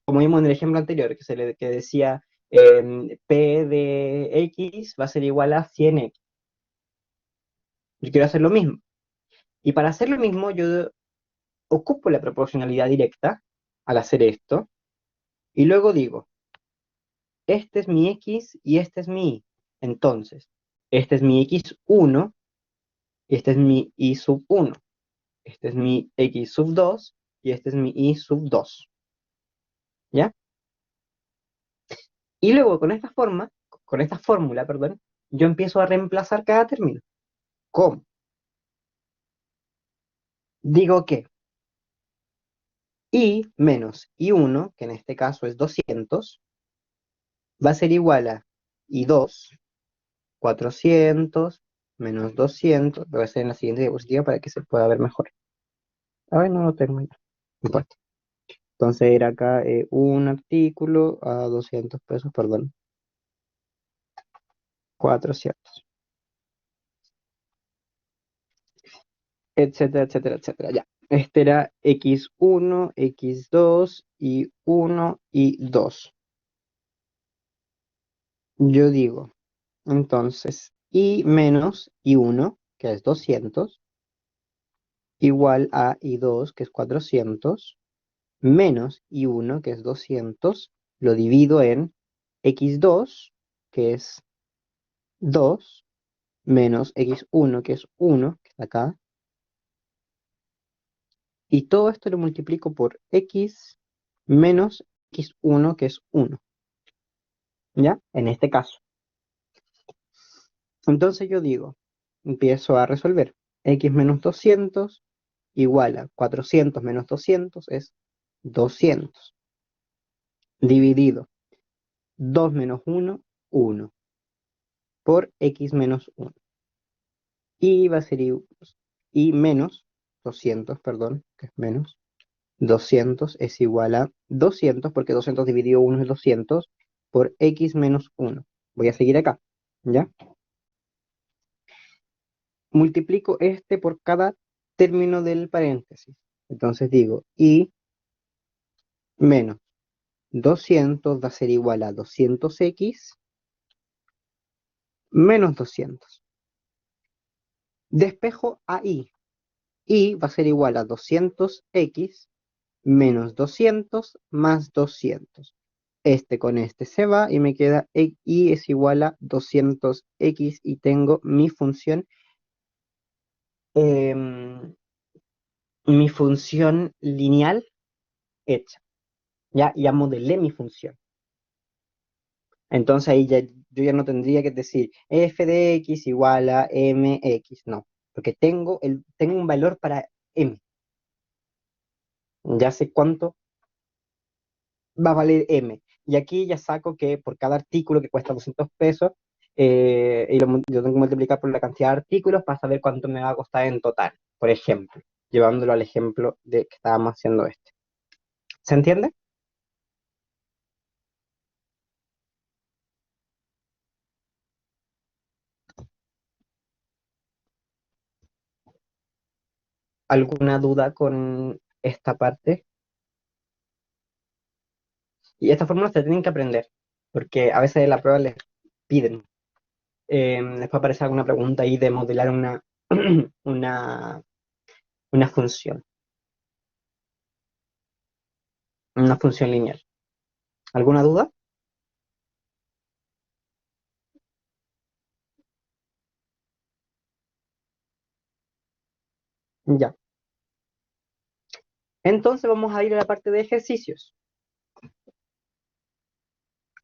Como vimos en el ejemplo anterior, que decía p de x va a ser igual a 100x. Yo quiero hacer lo mismo. Y para hacer lo mismo, yo ocupo la proporcionalidad directa al hacer esto, y luego digo, este es mi x y este es mi y. Entonces, este es mi x1 y este es mi y sub 1. Este es mi x sub 2 y este es mi y sub 2. ¿Ya? Y luego con esta fórmula, perdón, yo empiezo a reemplazar cada término. ¿Cómo? Digo que y menos y1, que en este caso es 200, va a ser igual a y2, 400, menos 200, lo voy a hacer en la siguiente diapositiva para que se pueda ver mejor. A ver, no lo tengo ya, no importa. Entonces era acá un artículo a 200 pesos, perdón, 400, etcétera, etcétera, etcétera. Ya. Este era x1, x2 y 1 y 2. Yo digo, entonces, y menos y1, que es 200, igual a y2, que es 400, menos y1, que es 200, lo divido en x2, que es 2, menos x1, que es 1, que está acá, y todo esto lo multiplico por x menos x1, que es 1, ¿ya? En este caso. Entonces yo digo, empiezo a resolver. X menos 200 igual a 400 menos 200 es 200. Dividido 2 menos 1, 1. Por x menos 1. Y va a ser y menos 200, perdón, que es menos 200 es igual a 200, porque 200 dividido 1 es 200, por x menos 1. Voy a seguir acá, ¿ya? Multiplico este por cada término del paréntesis. Entonces digo, y menos 200 va a ser igual a 200x menos 200. Despejo a y va a ser igual a 200x menos 200 más 200. Este con este se va y me queda y es igual a 200x y tengo em, mi función lineal hecha. Ya modelé mi función. Entonces ahí yo ya no tendría que decir f de x igual a mx, no, porque tengo un valor para m. Ya sé cuánto va a valer M. Y aquí ya saco que por cada artículo que cuesta 200 pesos, yo tengo que multiplicar por la cantidad de artículos para saber cuánto me va a costar en total, por ejemplo, llevándolo al ejemplo de que estábamos haciendo este. ¿Se entiende? ¿Alguna duda con esta parte? Y estas fórmulas se tienen que aprender, porque a veces en la prueba les piden. Les puede aparecer alguna pregunta ahí de modelar una, una función, una función lineal. ¿Alguna duda? Ya. Entonces vamos a ir a la parte de ejercicios.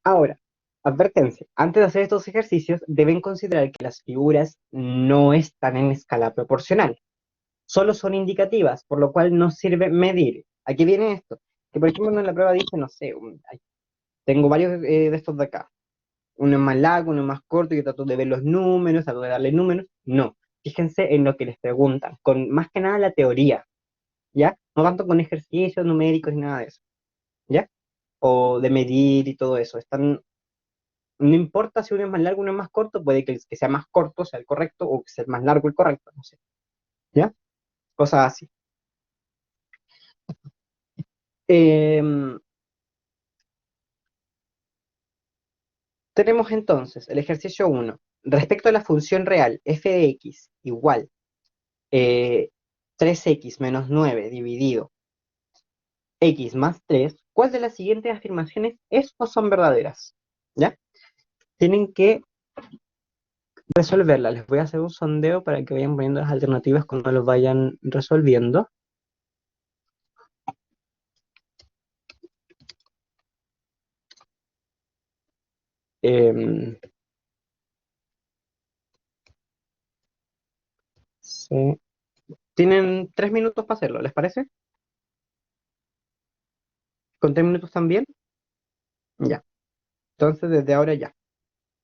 Ahora, advertencia, antes de hacer estos ejercicios deben considerar que las figuras no están en escala proporcional, solo son indicativas, por lo cual no sirve medir. ¿A qué viene esto? Que por ejemplo en la prueba dice, no sé, tengo varios de estos de acá. Uno es más largo, uno es más corto, y yo trato de ver los números, trato de darle números. No. fíjense en lo que les preguntan, con más que nada la teoría, ¿ya? No tanto con ejercicios numéricos ni nada de eso, ¿ya? O de medir y todo eso. No importa si uno es más largo o uno es más corto, puede que el que sea más corto sea el correcto o que sea el más largo el correcto, no sé, ¿ya? Cosas así. Em, Tenemos entonces el ejercicio uno. Respecto a la función real f de x igual eh, 3x menos 9 dividido x más 3, ¿cuál de las siguientes afirmaciones es o son verdaderas? ¿Ya? Tienen que resolverlas. Les voy a hacer un sondeo para que vayan poniendo las alternativas cuando los vayan resolviendo. Em, sí. Tienen 3 minutos para hacerlo, ¿les parece? ¿Con 3 minutos también? Ya. Entonces, desde ahora ya.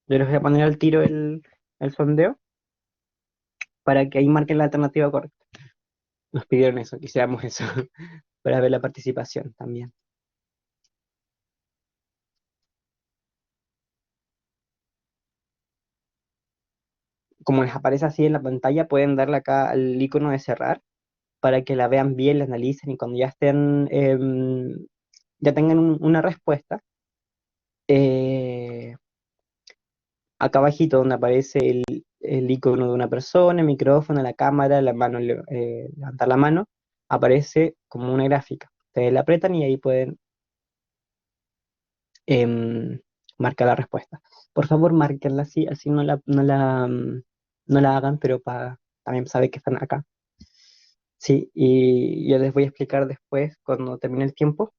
Yo les voy a poner al tiro el sondeo para que ahí marquen la alternativa correcta. Nos pidieron eso, quisiéramos eso, para ver la participación también. Como les aparece así en la pantalla, pueden darle acá al icono de cerrar para que la vean bien, la analicen y cuando ya estén, ya tengan una respuesta, eh, acá abajito donde aparece el icono de una persona, el micrófono, la cámara, la mano, levantar la mano, aparece como una gráfica. Ustedes la apretan y ahí pueden em, marcar la respuesta. Por favor, márquenla así, así no la hagan, pero para también saber que están acá. Sí, y yo les voy a explicar después, cuando termine el tiempo,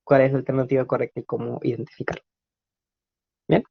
cuál es la alternativa correcta y cómo identificarla. ¿Bien?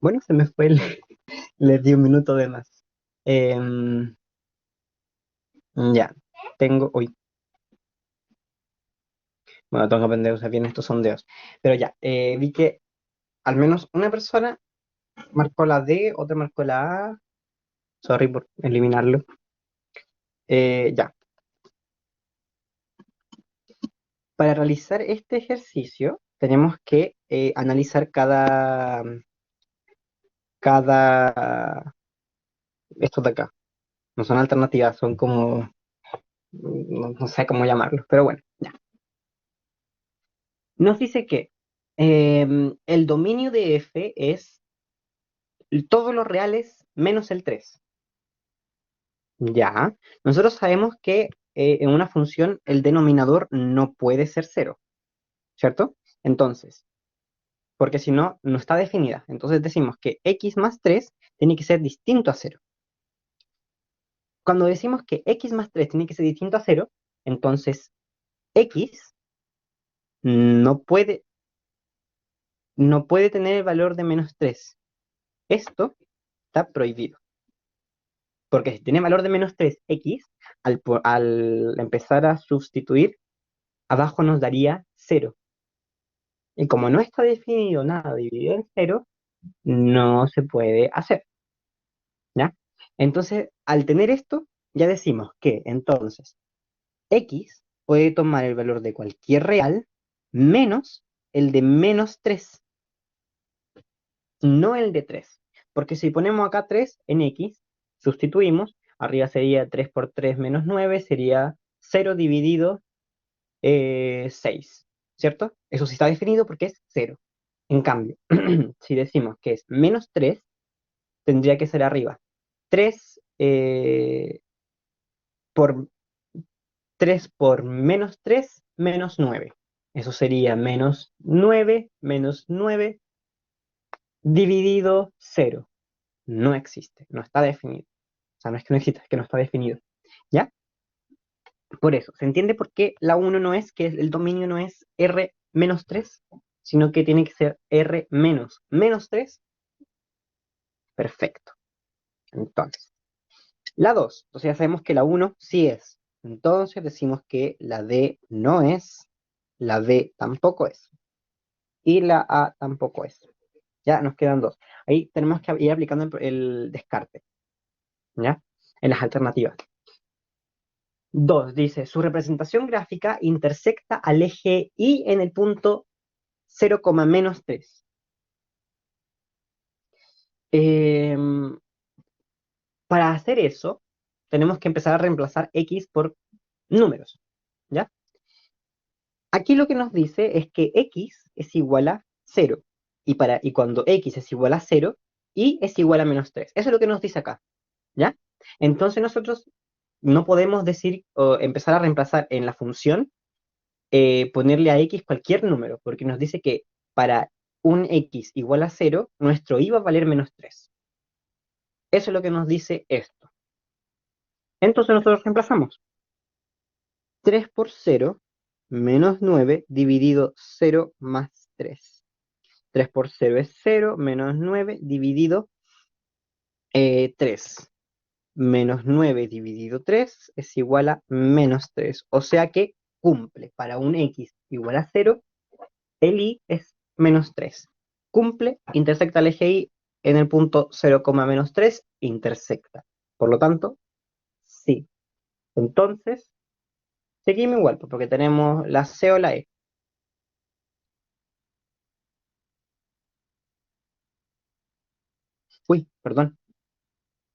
Bueno, se me fue les di un minuto de más. Em, ya, hoy, bueno, tengo que aprender a usar bien estos sondeos. Pero ya, vi que al menos una persona marcó la D, otra marcó la A. Sorry por eliminarlo. Ya, para realizar este ejercicio tenemos que analizar cada, estos de acá. No son alternativas, son como, no sé cómo llamarlos, pero bueno, ya. Nos dice que el dominio de F es todos los reales menos el 3. Ya, nosotros sabemos que en una función el denominador no puede ser cero, ¿cierto? Entonces, porque si no, no está definida. Entonces decimos que x más 3 tiene que ser distinto a cero. Cuando decimos que x más 3 tiene que ser distinto a cero, entonces x no puede, no puede tener el valor de menos 3. Esto está prohibido. Porque si tiene valor de menos 3x, al empezar a sustituir, abajo nos daría cero. Y como no está definido nada dividido en cero, no se puede hacer, ¿ya? Entonces, al tener esto, ya decimos que entonces x puede tomar el valor de cualquier real menos el de menos 3, no el de 3. Porque si ponemos acá 3 en x, sustituimos, arriba sería 3 por 3 menos 9, sería 0 dividido 6, ¿cierto? Eso sí está definido porque es 0. En cambio, si decimos que es menos 3, tendría que ser arriba. 3 por 3 por menos 3 menos 9. Eso sería menos 9 dividido 0. No existe, no está definido. O sea, no es que no exista, es que no está definido. ¿Ya? Por eso, ¿se entiende por qué la uno no es, que el dominio no es R menos 3, sino que tiene que ser R menos 3? Perfecto. Entonces, la 2, entonces ya sabemos que la uno sí es. Entonces decimos que la D no es, la B tampoco es, y la A tampoco es. Ya nos quedan dos. Ahí tenemos que ir aplicando el descarte, ¿ya? En las alternativas. 2 dice, su representación gráfica intersecta al eje Y en el punto 0, menos 3. Para hacer eso, tenemos que empezar a reemplazar X por números, ¿ya? Aquí lo que nos dice es que X es igual a 0. Y cuando X es igual a 0, Y es igual a menos 3. Eso es lo que nos dice acá, ¿ya? Entonces nosotros no podemos decir o empezar a reemplazar en la función, ponerle a X cualquier número, porque nos dice que para un X igual a 0, nuestro Y va a valer menos 3. Eso es lo que nos dice esto. Entonces nosotros reemplazamos 3 por 0 menos 9 dividido 0 más 3. 3 por 0 es 0, menos 9 dividido 3. Menos 9 dividido 3 es igual a menos 3. O sea que cumple. Para un X igual a 0, el Y es menos 3. Cumple, intersecta el eje Y en el punto 0, menos 3, intersecta. Por lo tanto, sí. Entonces, seguimos igual, pues, porque tenemos la C o la E. Uy, perdón.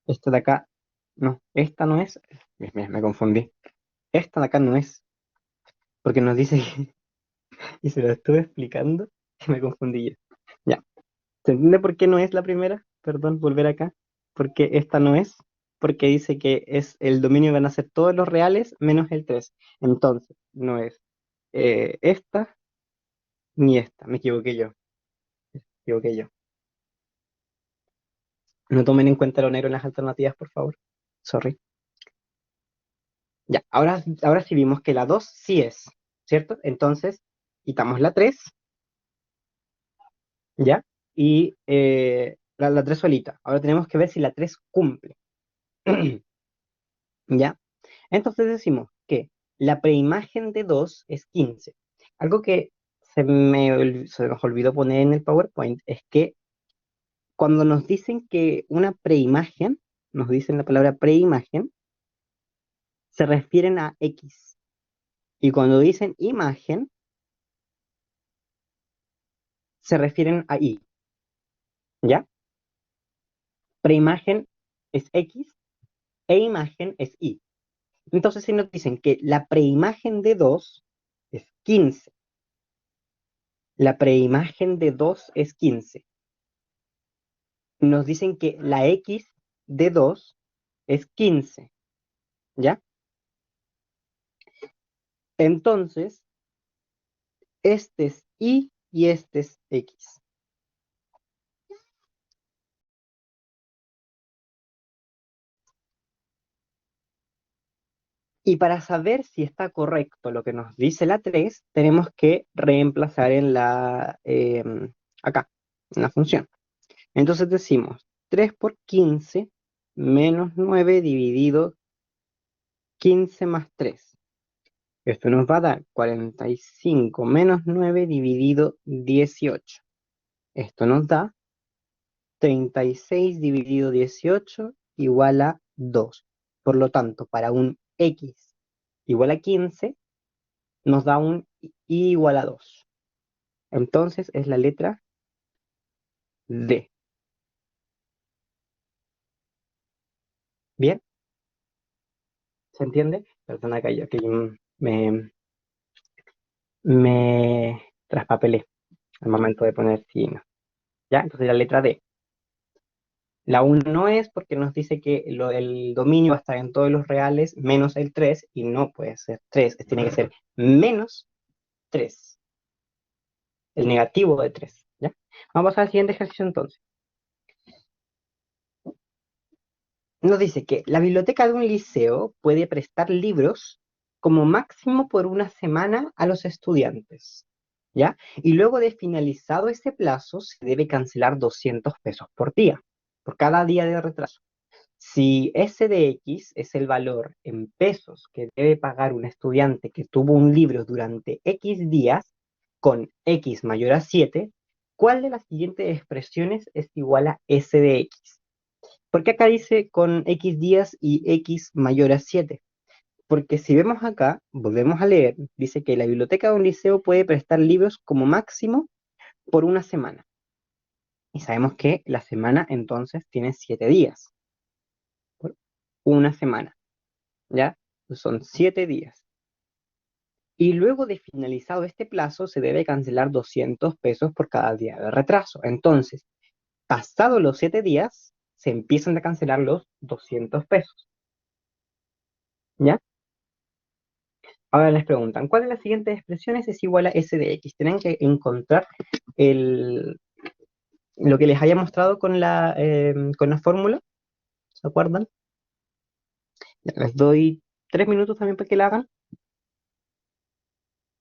Esta de acá, no, esta no es. Me confundí. Esta de acá no es, porque nos dice y se lo estuve explicando y me confundí yo. Ya, ¿se entiende por qué no es la primera? Perdón, volver acá. Porque esta no es, porque dice que es el dominio van a ser todos los reales menos el 3. Entonces, no es esta ni esta. Me equivoqué yo. No tomen en cuenta lo negro en las alternativas, por favor. Sorry. Ya, ahora sí vimos que la 2 sí es, ¿cierto? Entonces, quitamos la 3, ¿ya? Y la 3 solita. Ahora tenemos que ver si la 3 cumple. ¿Ya? Entonces decimos que la preimagen de 2 es 15. Algo que se nos olvidó poner en el PowerPoint es que cuando nos dicen que una preimagen, nos dicen la palabra preimagen, se refieren a X. Y cuando dicen imagen, se refieren a Y. ¿Ya? Preimagen es X e imagen es Y. Entonces, si nos dicen que la preimagen de 2 es 15, la preimagen de 2 es 15, nos dicen que la X de 2 es 15, ¿ya? Entonces, este es Y este es X. Y para saber si está correcto lo que nos dice la 3, tenemos que reemplazar en acá, en la función. Entonces decimos 3 por 15 menos 9 dividido 15 más 3. Esto nos va a dar 45 menos 9 dividido 18. Esto nos da 36 dividido 18 igual a 2. Por lo tanto, para un x igual a 15, nos da un y igual a 2. Entonces es la letra D. ¿Bien? ¿Se entiende? Perdona que yo me traspapelé al momento de poner signo. ¿Ya? Entonces la letra D. La 1 no es porque nos dice que el dominio va a estar en todos los reales menos el 3 y no puede ser 3, tiene que ser menos 3, el negativo de 3. ¿Ya? Vamos al siguiente ejercicio entonces. Nos dice que la biblioteca de un liceo puede prestar libros como máximo por una semana a los estudiantes. ¿Ya? Y luego de finalizado ese plazo se debe cancelar 200 pesos por día, por cada día de retraso. Si S de X es el valor en pesos que debe pagar un estudiante que tuvo un libro durante X días con X mayor a 7, ¿cuál de las siguientes expresiones es igual a S de X? ¿Por qué acá dice con X días y X mayor a 7? Porque si vemos acá, volvemos a leer, dice que la biblioteca de un liceo puede prestar libros como máximo por una semana. Y sabemos que la semana entonces tiene 7 días. Por una semana. ¿Ya? Son 7 días. Y luego de finalizado este plazo, se debe cancelar 200 pesos por cada día de retraso. Entonces, pasados los 7 días, se empiezan a cancelar los 200 pesos. ¿Ya? Ahora les preguntan, ¿cuál de las siguientes expresiones es igual a S de X? Tienen que encontrar lo que les haya mostrado con la fórmula. ¿Se acuerdan? Ya, les doy 3 minutos también para que la hagan.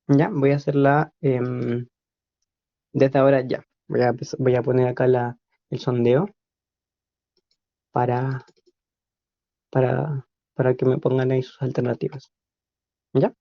Ya, voy a hacerla desde ahora ya. Voy a poner acá el sondeo para, para, para que me pongan ahí sus alternativas. ¿Ya?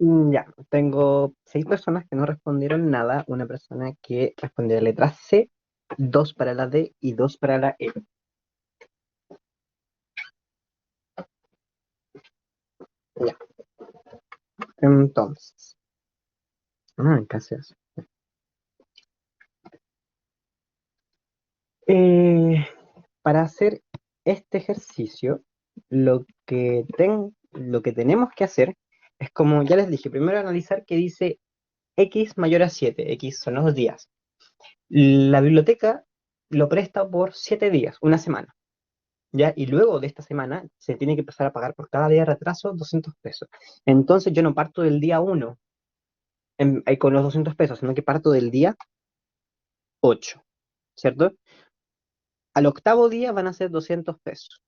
Ya, tengo 6 personas que no respondieron nada, una persona que respondió la letra C, dos para la D y dos para la E. Ya, entonces, casi así. Eh, para hacer este ejercicio, lo que tenemos que hacer es como ya les dije, primero analizar qué dice X mayor a 7, X son los días. La biblioteca lo presta por 7 días, una semana, ¿ya? Y luego de esta semana se tiene que empezar a pagar por cada día de retraso 200 pesos. Entonces yo no parto del día 1 con los 200 pesos, sino que parto del día 8, ¿cierto? Al octavo día van a ser 200 pesos.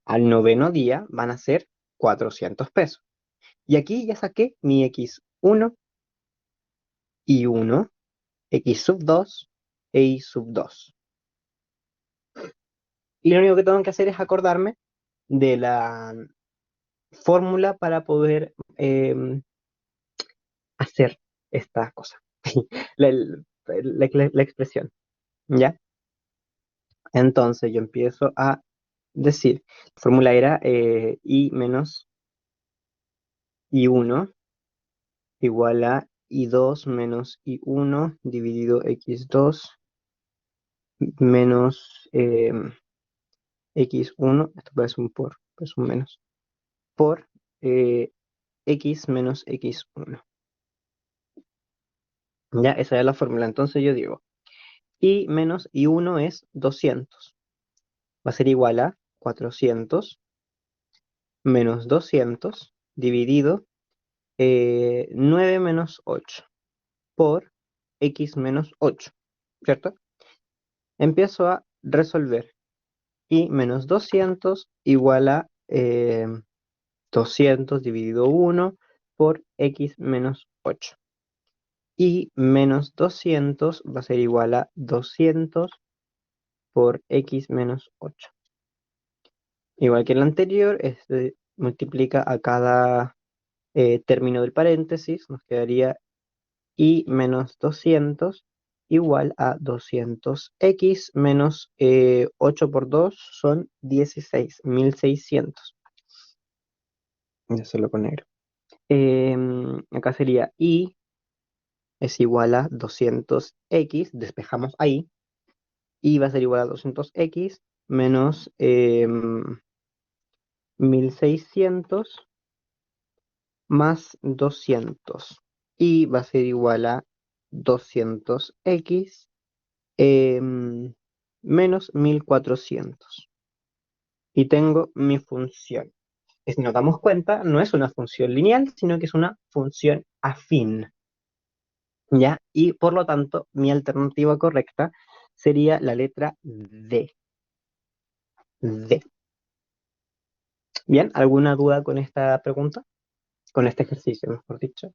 Al noveno día van a ser 400 pesos. Y aquí ya saqué mi X1 y 1, X sub 2 e Y sub 2. Y lo único que tengo que hacer es acordarme de la fórmula para poder hacer esta cosa. La, la expresión, ¿ya? Entonces yo empiezo a decir, la fórmula era Y menos Y1 igual a Y2 menos Y1 dividido X2 menos X1, esto puede ser un por, es un menos, por eh, X menos X1. Ya, esa es la fórmula. Entonces yo digo, Y menos Y1 es 200. Va a ser igual a 400 menos 200 dividido 9 menos 8 por X menos 8, ¿cierto? Empiezo a resolver. Y menos 200 igual a 200 dividido 1 por X menos 8. Y menos 200 va a ser igual a 200 por X menos 8. Igual que el anterior, este multiplica a cada término del paréntesis, nos quedaría Y menos 200 igual a 200x menos 8 por 2 son 16, 1600. Ya se lo con negro. Acá sería Y es igual a 200x, despejamos ahí, Y va a ser igual a 200x menos 1600 más 200. Y va a ser igual a 200x menos 1400. Y tengo mi función. Si nos damos cuenta, no es una función lineal, sino que es una función afín, ¿ya? Y por lo tanto, mi alternativa correcta sería la letra D. D. Bien, ¿alguna duda con esta pregunta? Con este ejercicio, mejor dicho.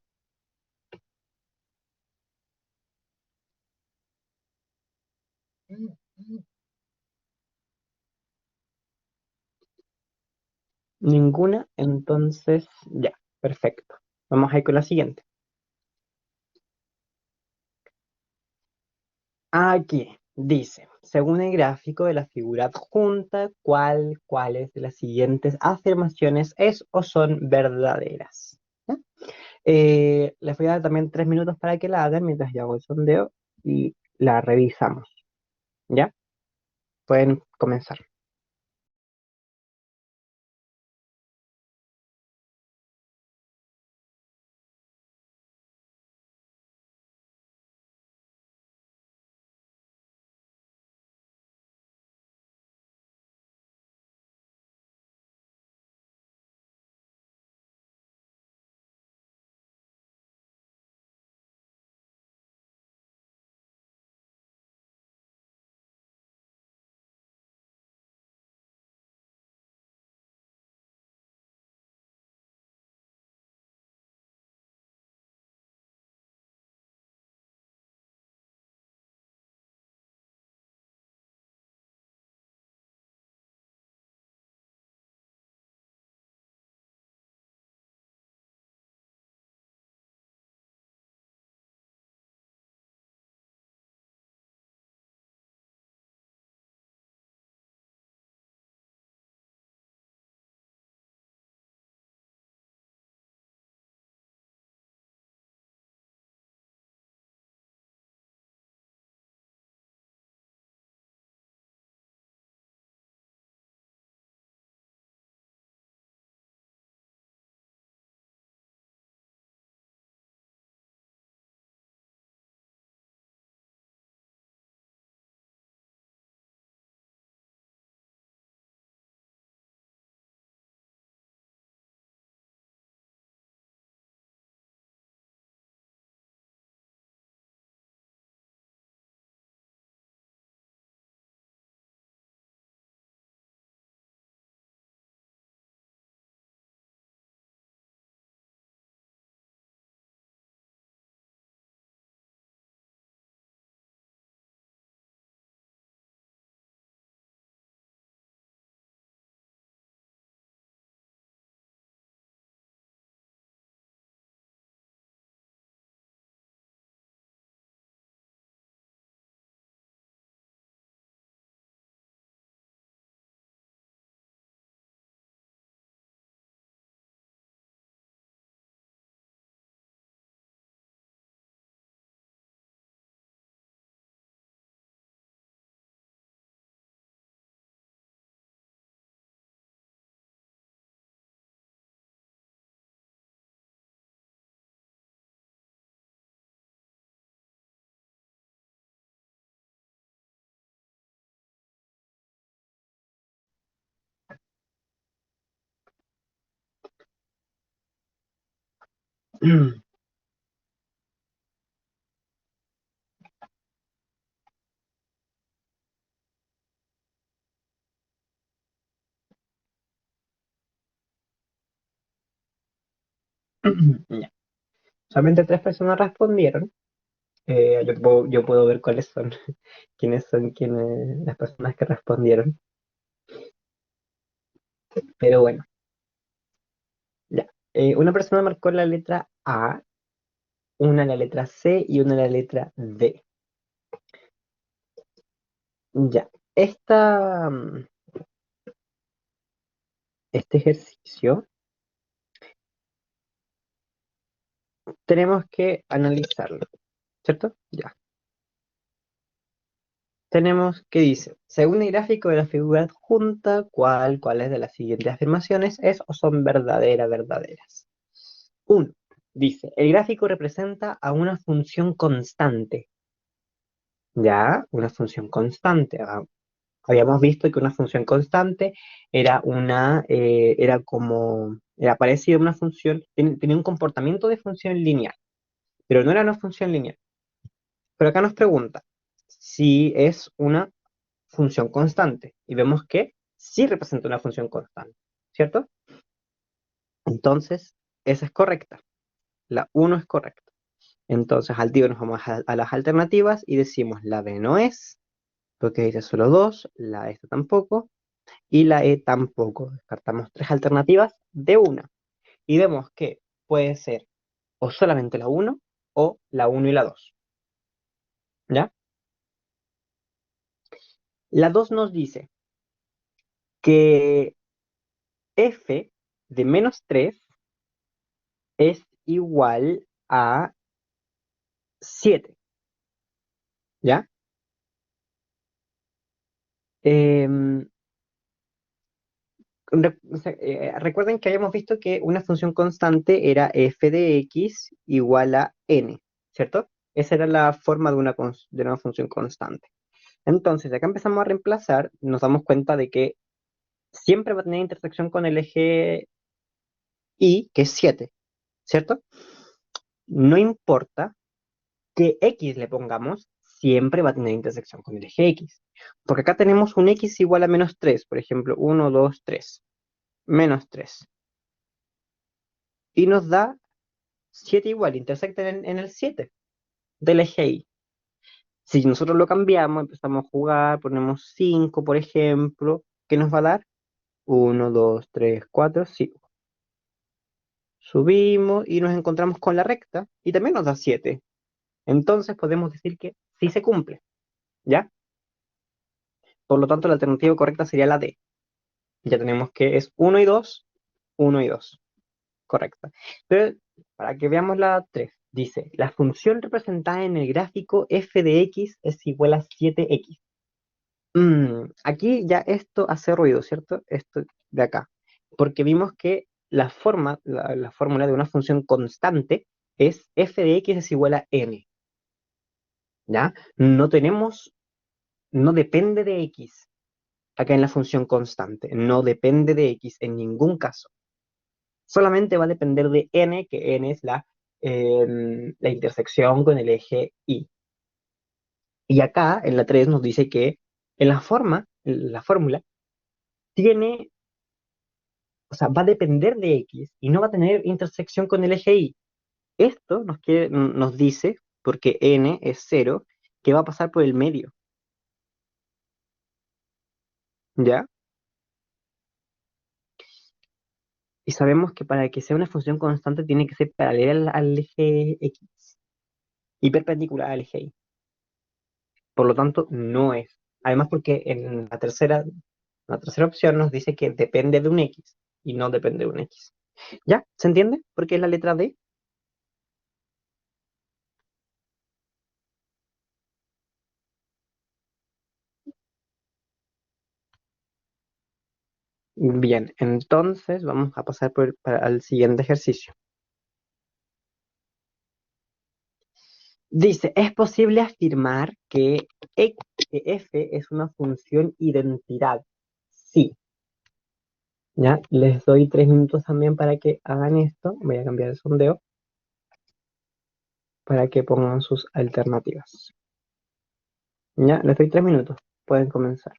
Ninguna, entonces ya, perfecto. Vamos a ir con la siguiente. Aquí dice, según el gráfico de la figura adjunta, ¿cuáles de las siguientes afirmaciones es o son verdaderas? ¿Ya? Les voy a dar también 3 minutos para que la hagan mientras yo hago el sondeo y la revisamos. ¿Ya? Pueden comenzar. Ya. Solamente tres personas respondieron. Yo puedo ver cuáles son, quiénes son las personas que respondieron. Pero bueno, ya. Una persona marcó la letra A, una la letra C y una la letra D. Ya. Este ejercicio tenemos que analizarlo, ¿cierto? Ya. Tenemos que dice, según el gráfico de la figura adjunta, ¿cuáles de las siguientes afirmaciones es o son verdaderas? Uno, dice, el gráfico representa a una función constante. Ya, una función constante. Habíamos visto que una función constante era parecido a una función, tenía un comportamiento de función lineal, pero no era una función lineal. Pero acá nos pregunta si es una función constante y vemos que sí representa una función constante, ¿cierto? Entonces, esa es correcta. La uno es correcta. Entonces, al tiro nos vamos a las alternativas y decimos la B no es, porque dice solo 2, la esta tampoco y la E tampoco. Descartamos tres alternativas de una y vemos que puede ser o solamente la uno o la uno y la 2. ¿Ya? La 2 nos dice que f de -3 es igual a 7. ¿Ya? Em, recuerden que habíamos visto que una función constante era f de x igual a n, ¿cierto? Esa era la forma de una función constante. Entonces, acá empezamos a reemplazar, nos damos cuenta de que siempre va a tener intersección con el eje y, que es 7, ¿cierto? No importa que x le pongamos, siempre va a tener intersección con el eje x. Porque acá tenemos un x igual a -3, por ejemplo, 1, 2, 3, -3. Y nos da 7 igual, intersecta en el 7 del eje y. Si nosotros lo cambiamos, empezamos a jugar, ponemos 5, por ejemplo, ¿qué nos va a dar? 1, 2, 3, 4, 5. Subimos y nos encontramos con la recta y también nos da 7. Entonces podemos decir que sí se cumple, ¿ya? Por lo tanto, la alternativa correcta sería la D. Ya tenemos que es 1 y 2, 1 y 2. Correcta. Pero para que veamos la 3, dice, la función representada en el gráfico f de x es igual a 7x. Aquí ya esto hace ruido, ¿cierto? Esto de acá. Porque vimos que la fórmula de una función constante es f de x es igual a n, ¿ya? No depende de x acá en la función constante, no depende de x en ningún caso. Solamente va a depender de n, que n es la intersección con el eje y. Y acá en la 3 nos dice que la fórmula tiene, o sea, va a depender de x y no va a tener intersección con el eje y. Esto nos dice, porque n es 0, que va a pasar por el medio, ¿ya? Y sabemos que para que sea una función constante tiene que ser paralela al eje x y perpendicular al eje y. Por lo tanto, no es. Además, porque en la tercera opción nos dice que depende de un x y no depende de un x. ¿Ya? ¿Se entiende? Porque es la letra D. Bien, entonces vamos a pasar al siguiente ejercicio. Dice, ¿es posible afirmar que f es una función identidad? Sí. ¿Ya? Les doy 3 minutos también para que hagan esto. Voy a cambiar el sondeo. para que pongan sus alternativas. Ya, les doy 3 minutos. Pueden comenzar.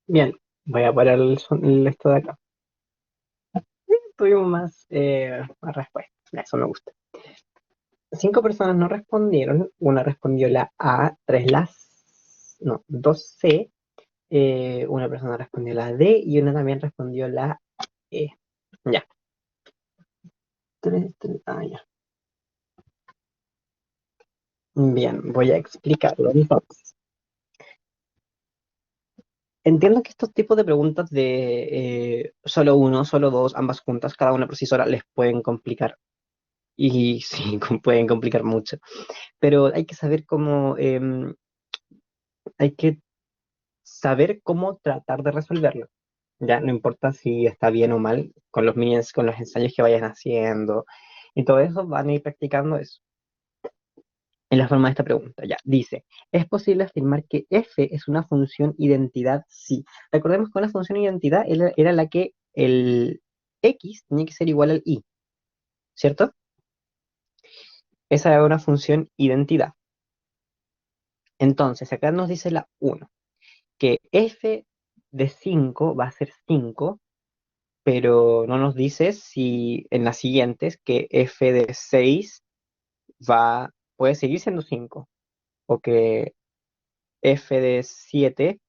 Bien, voy a parar esto de acá. Tuvimos más respuestas. Eso me gusta. 5 personas no respondieron. Una respondió la A, tres las... No, dos C. Una persona respondió la D y una también respondió la E. Ya. Ya. Bien, voy a explicarlo entonces. Entiendo que estos tipos de preguntas de solo uno, solo dos, ambas juntas, cada una por sí sola, les pueden complicar. Y sí, pueden complicar mucho. Pero hay que saber hay que saber cómo tratar de resolverlo. Ya no importa si está bien o mal, con los minions, con los ensayos que vayan haciendo y todo eso, van a ir practicando eso. en la forma de esta pregunta. Ya, dice, ¿es posible afirmar que f es una función identidad? Sí. Recordemos que una función identidad era la que el x tenía que ser igual al y, ¿cierto? Esa era una función identidad. Entonces, acá nos dice la uno que f de 5 va a ser 5, pero no nos dice si en las siguientes que f de 6 puede seguir siendo 5 o que f de 7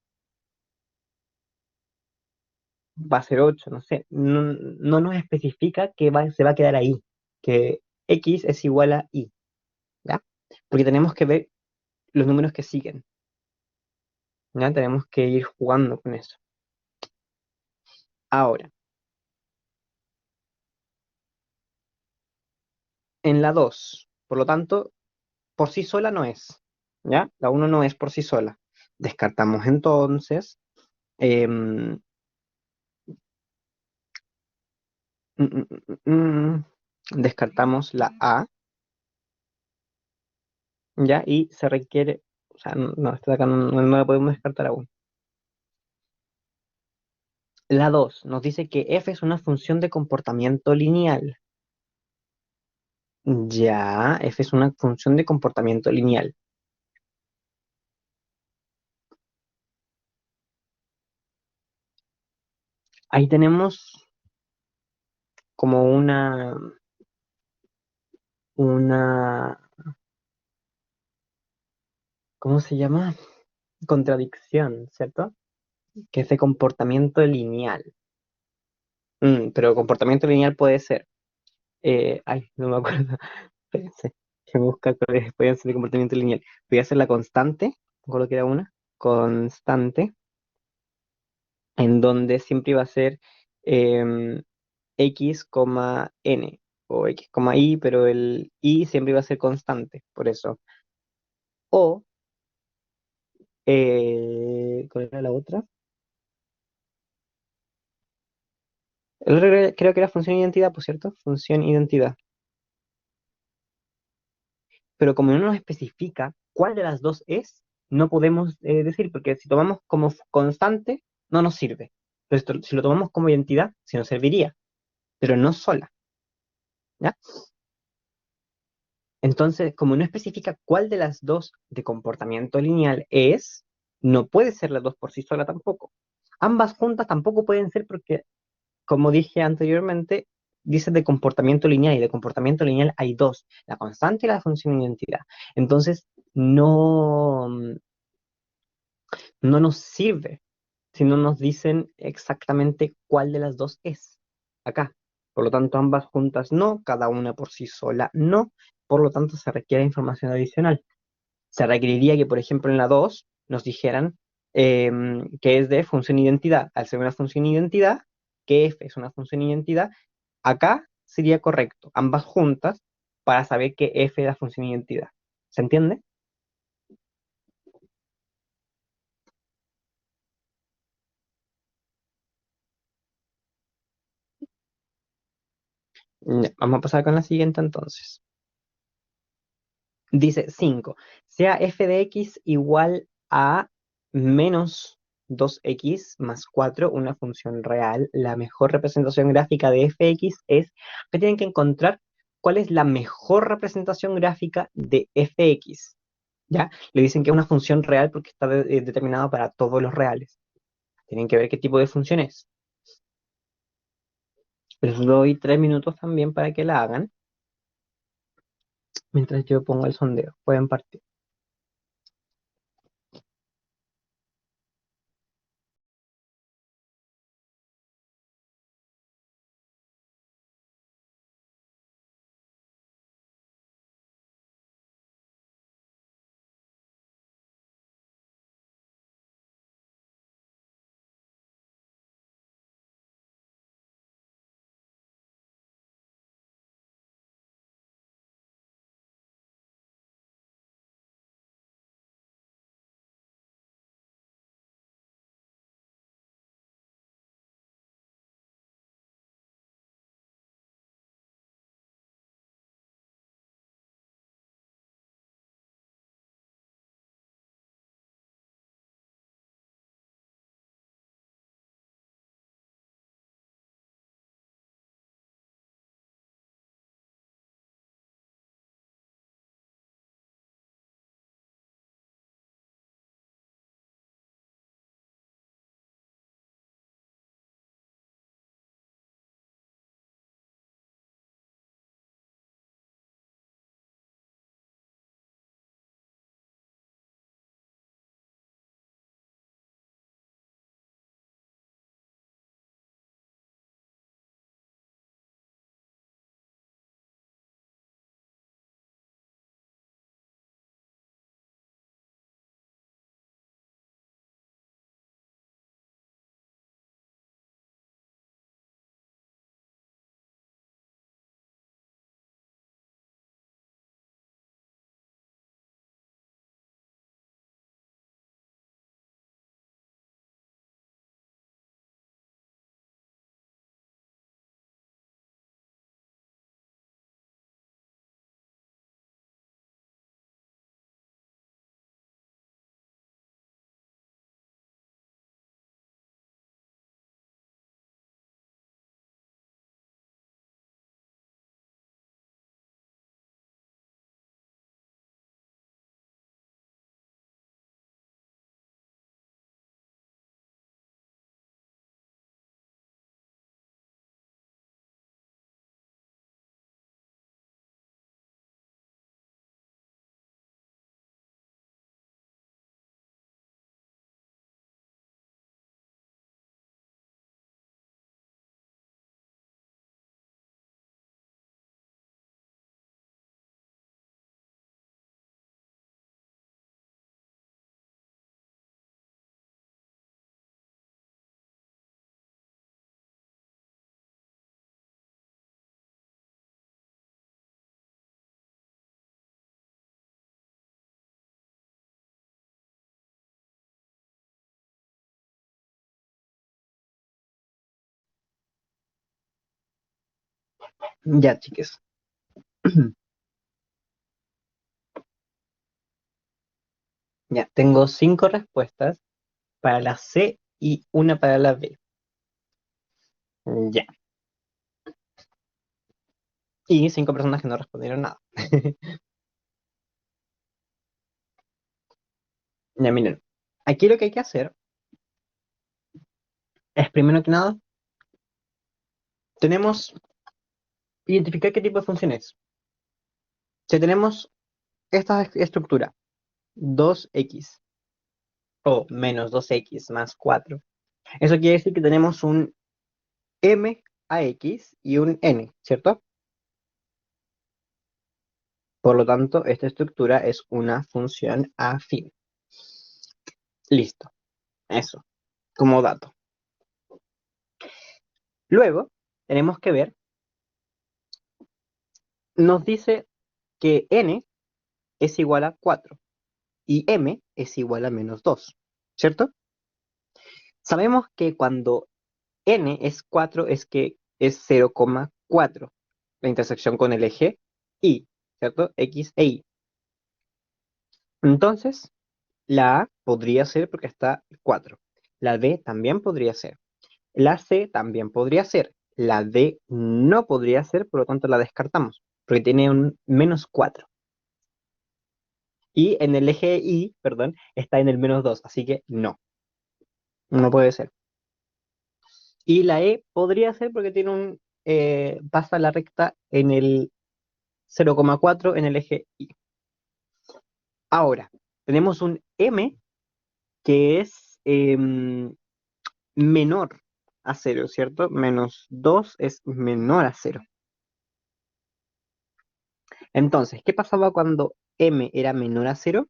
va a ser 8, no sé. No, no nos especifica que se va a quedar ahí, que x es igual a y, ¿ya? Porque tenemos que ver los números que siguen, ¿ya? Tenemos que ir jugando con eso. Ahora, en la 2 por lo tanto, por sí sola no es, ¿ya? La uno no es por sí sola. Descartamos entonces. em, mm, mm, descartamos la A, ¿ya? Y se requiere, o sea, no, esta de acá no la podemos descartar aún. La 2 nos dice que f es una función de comportamiento lineal. Ya, f es una función de comportamiento lineal. Ahí tenemos como una, ¿cómo se llama? Contradicción, ¿cierto? Que es de comportamiento lineal. Pero comportamiento lineal puede ser, ay, no me acuerdo, espérense, que busca cuáles pueden ser de comportamiento lineal. Voy a hacer la constante, me acuerdo que era una, constante, en donde siempre iba a ser x, n o x, y, pero el y siempre iba a ser constante, por eso. O, ¿cuál era la otra? El otro creo que era función identidad, por cierto, función identidad. Pero como no nos especifica cuál de las dos es, no podemos decir, porque si tomamos como constante, no nos sirve. Pero si lo tomamos como identidad, sí nos serviría, pero no sola, ¿ya? Entonces, como no especifica cuál de las dos de comportamiento lineal es, no puede ser las dos por sí sola tampoco. Ambas juntas tampoco pueden ser porque, como dije anteriormente, dice de comportamiento lineal y de comportamiento lineal hay dos, la constante y la función de identidad. Entonces, no nos sirve si no nos dicen exactamente cuál de las dos es acá. Por lo tanto, ambas juntas no, cada una por sí sola no. Por lo tanto, se requiere información adicional. Se requeriría que, por ejemplo, en la 2 nos dijeran que es de función identidad. Al ser una función identidad, que f es una función identidad, acá sería correcto, ambas juntas, para saber que f es la función identidad. ¿Se entiende? Ya, vamos a pasar con la siguiente entonces. Dice 5. Sea f de x igual a menos 2x más 4 una función real. La mejor representación gráfica de fx es, que tienen que encontrar cuál es la mejor representación gráfica de fx. ¿Ya? Le dicen que es una función real porque está determinada para todos los reales. Tienen que ver qué tipo de función es. Les doy 3 minutos también para que la hagan mientras yo pongo el sondeo. Pueden partir. Ya, chiques. Ya, tengo 5 respuestas para la C y una para la B. Ya. Y 5 personas que no respondieron nada. Ya, miren. Aquí lo que hay que hacer es, primero que nada, tenemos identificar qué tipo de función es. Si tenemos esta estructura, 2x o menos 2x más 4, eso quiere decir que tenemos un m a x y un n, ¿cierto? Por lo tanto, esta estructura es una función afín. Listo, eso, como dato. Luego, tenemos que ver, nos dice que n es igual a 4 y m es igual a menos 2, ¿cierto? Sabemos que cuando n es 4 es que es 0,4, la intersección con el eje y, ¿cierto? X e y. Entonces, la A podría ser porque está 4. La B también podría ser. La C también podría ser. La D no podría ser, por lo tanto la descartamos, porque tiene un menos 4. Y en el eje Y, perdón, está en el menos 2, así que no, no puede ser. Y la E podría ser porque tiene pasa la recta en el 0,4 en el eje Y. Ahora, tenemos un M que es menor a 0, ¿cierto? Menos 2 es menor a 0. Entonces, ¿qué pasaba cuando M era menor a 0?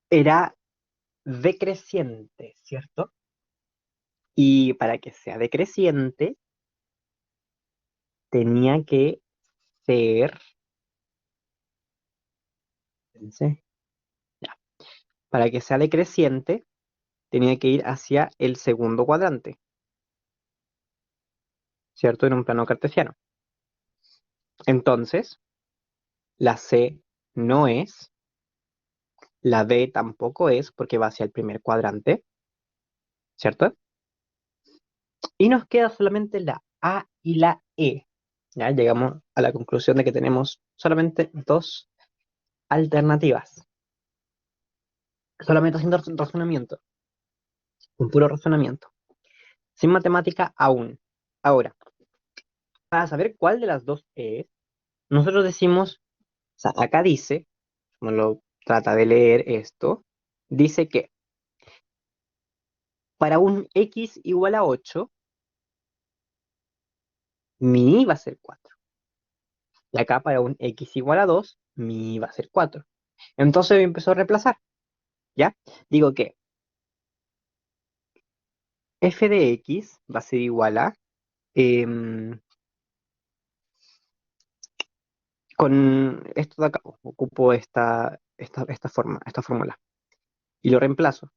Era decreciente, ¿cierto? Y para que sea decreciente, tenía que ser, fíjense, ya, para que sea decreciente, tenía que ir hacia el segundo cuadrante, ¿cierto? En un plano cartesiano. Entonces, la C no es, la D tampoco es, porque va hacia el primer cuadrante, ¿cierto? Y nos queda solamente la A y la E. Ya llegamos a la conclusión de que tenemos solamente dos alternativas. Solamente haciendo razonamiento, un puro razonamiento, sin matemática aún. Ahora, para saber cuál de las dos es, nosotros decimos, o sea, acá dice, como lo trata de leer esto, dice que para un x igual a 8, mi i va a ser 4. Y acá para un x igual a 2, mi i va a ser 4. Entonces empezó a reemplazar, ¿ya? Digo que f de x va a ser igual a, em, con esto de acá, ocupo esta fórmula y lo reemplazo,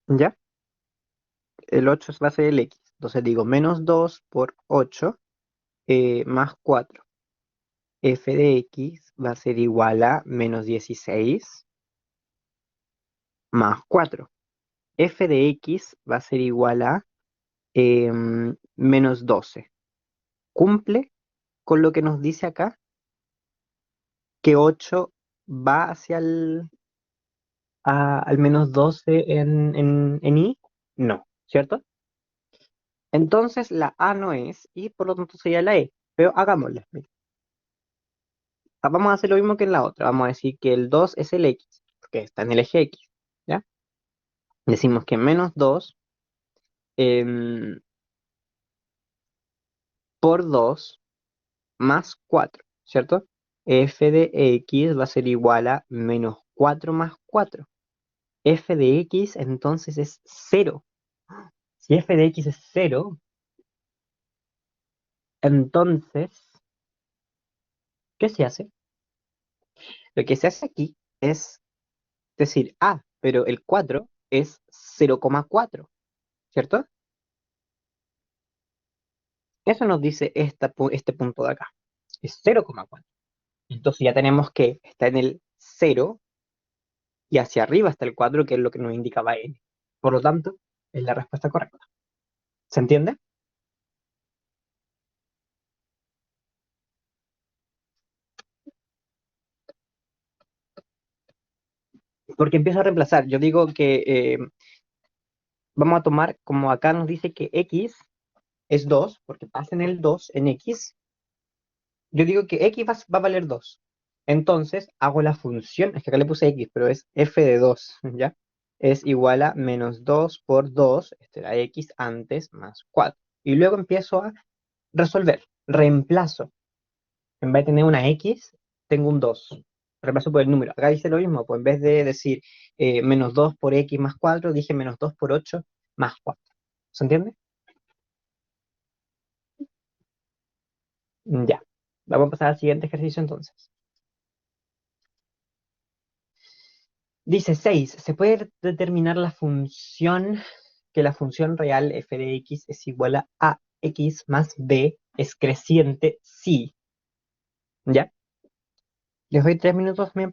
¿ya? El 8 va a ser el x. Entonces digo menos 2 por 8 más 4. F de x va a ser igual a menos 16 más 4. F de x va a ser igual a menos 12. Cumple con lo que nos dice acá, que 8 va hacia al menos 12 en i. No, ¿cierto? Entonces la A no es, y por lo tanto sería la E. Pero hagámosla. Mira. Vamos a hacer lo mismo que en la otra. Vamos a decir que el 2 es el X, porque está en el eje X. ¿Ya? Decimos que menos 2 em, por 2 más 4, ¿cierto? F de X va a ser igual a menos 4 más 4. F de X entonces es 0. Si F de X es 0, entonces, ¿qué se hace? Lo que se hace aquí es decir, pero el 4 es 0,4. ¿cierto? Eso nos dice este punto de acá. Es 0,4. Entonces ya tenemos que está en el 0 y hacia arriba está el 4, que es lo que nos indicaba n. Por lo tanto, es la respuesta correcta. ¿Se entiende? Porque empiezo a reemplazar. Yo digo que vamos a tomar, como acá nos dice que x es 2, porque pasen el 2 en x, yo digo que x va a valer 2. Entonces hago la función, es que acá le puse x, pero es f de 2, ¿ya? Es igual a menos 2 por 2, este era x antes, más 4. Y luego empiezo a resolver. Reemplazo. En vez de tener una x, tengo un 2. Reemplazo por el número. Acá dice lo mismo, pues en vez de decir menos 2 por x más 4, dije menos 2 por 8 más 4. ¿Se entiende? Ya. Vamos a pasar al siguiente ejercicio entonces. Dice 6. Se puede determinar que la función real f de x es igual a x más b es creciente si. ¿Ya? Les doy 3 minutos también.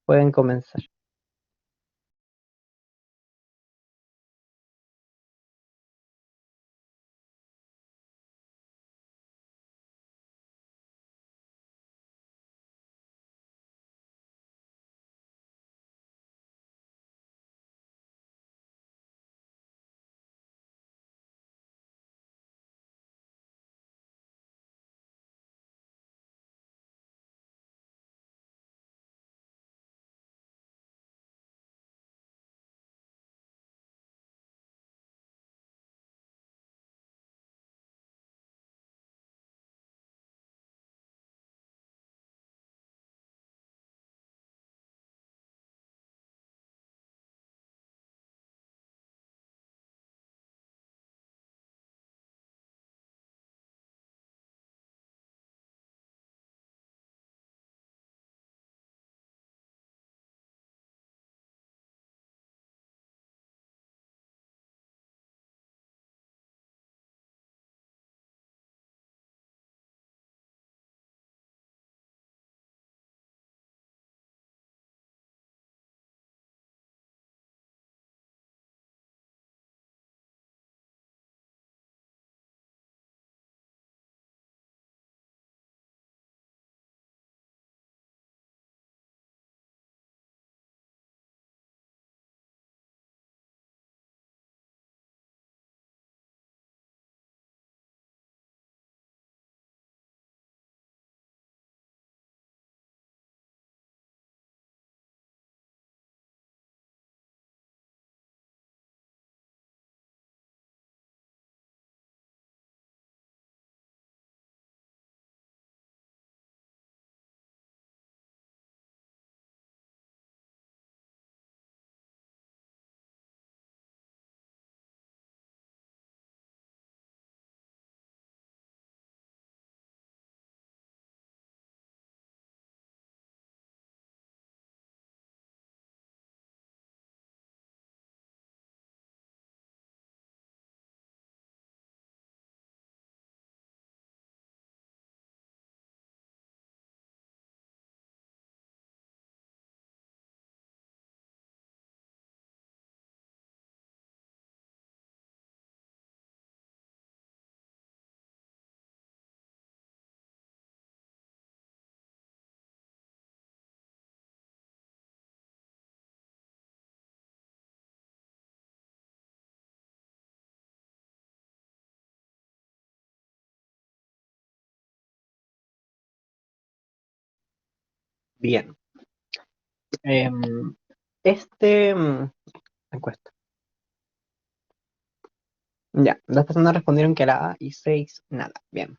Pueden comenzar. Bien. Em, este encuesta. Ya, las personas respondieron que era A y 6 nada. Bien.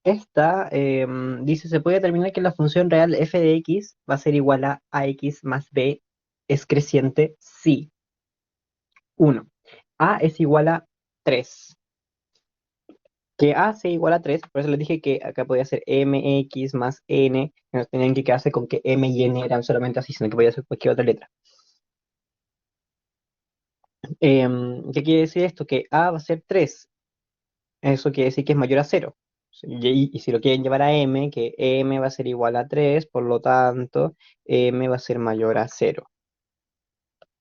Esta dice, se puede determinar que la función real f de x va a ser igual a ax más b es creciente si 1. A es igual a 3. que A sea igual a 3, por eso les dije que acá podía ser mx más n, que no tenían que quedarse con que m y n eran solamente así, sino que podía ser cualquier otra letra. ¿Qué quiere decir esto? Que A va a ser 3. Eso quiere decir que es mayor a 0. Y si lo quieren llevar a m, que m va a ser igual a 3, por lo tanto, m va a ser mayor a 0.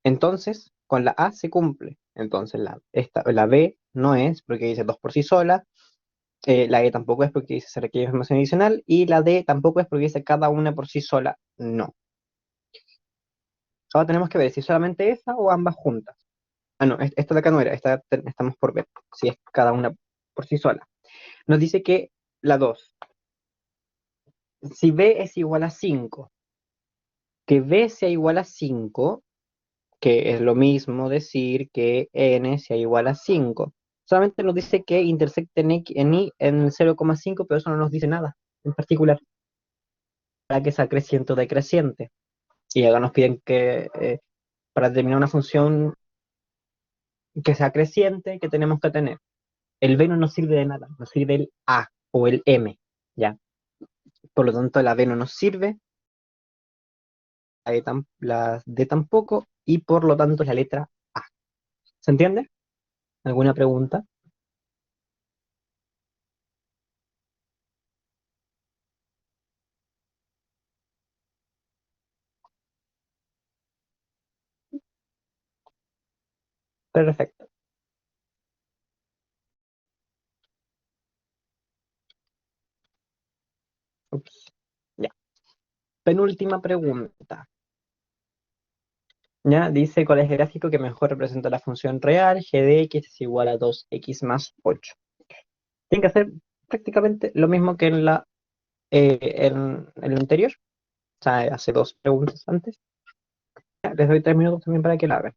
Entonces, con la A se cumple. Entonces, la B no es porque dice 2 por sí sola. La E tampoco es porque dice se requiere información adicional. Y la D tampoco es porque dice cada una por sí sola. No. Ahora tenemos que ver si solamente esa o ambas juntas. Ah, no, esta de acá no era. Estamos por ver si es cada una por sí sola. Nos dice que la 2. Si B es igual a 5, que B sea igual a 5, que es lo mismo decir que n sea igual a 5. Solamente nos dice que intersecta en i en 0,5, pero eso no nos dice nada en particular, para que sea creciente o decreciente. Y acá nos piden que para determinar una función que sea creciente, que tenemos que tener. El b no nos sirve de nada, nos sirve el a o el m, ¿ya? Por lo tanto, la b no nos sirve, la d tampoco, y por lo tanto es la letra a. ¿Se entiende? ¿Alguna pregunta? Perfecto. Ups. Ya. Penúltima pregunta. ¿Ya? Dice cuál es el gráfico que mejor representa la función real, g de x es igual a 2x más 8. Tienen que hacer prácticamente lo mismo que en el anterior. O sea, hace dos preguntas antes. Ya, les doy 3 minutos también para que la hagan.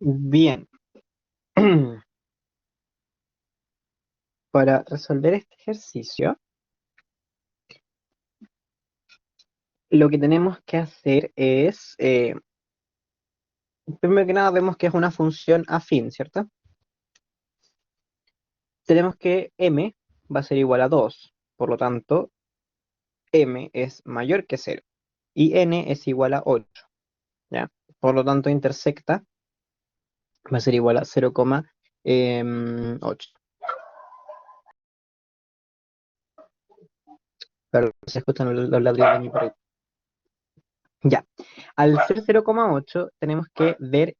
Bien. Para resolver este ejercicio, lo que tenemos que hacer es, primero que nada, vemos que es una función afín, ¿cierto? Tenemos que m va a ser igual a 2, por lo tanto, m es mayor que 0 y n es igual a 8, ¿ya? Por lo tanto, intersecta va a ser igual a 0,8. Claro, se escuchan los ladridos de mi perrito. Ya, al ser 0,8 tenemos que ver,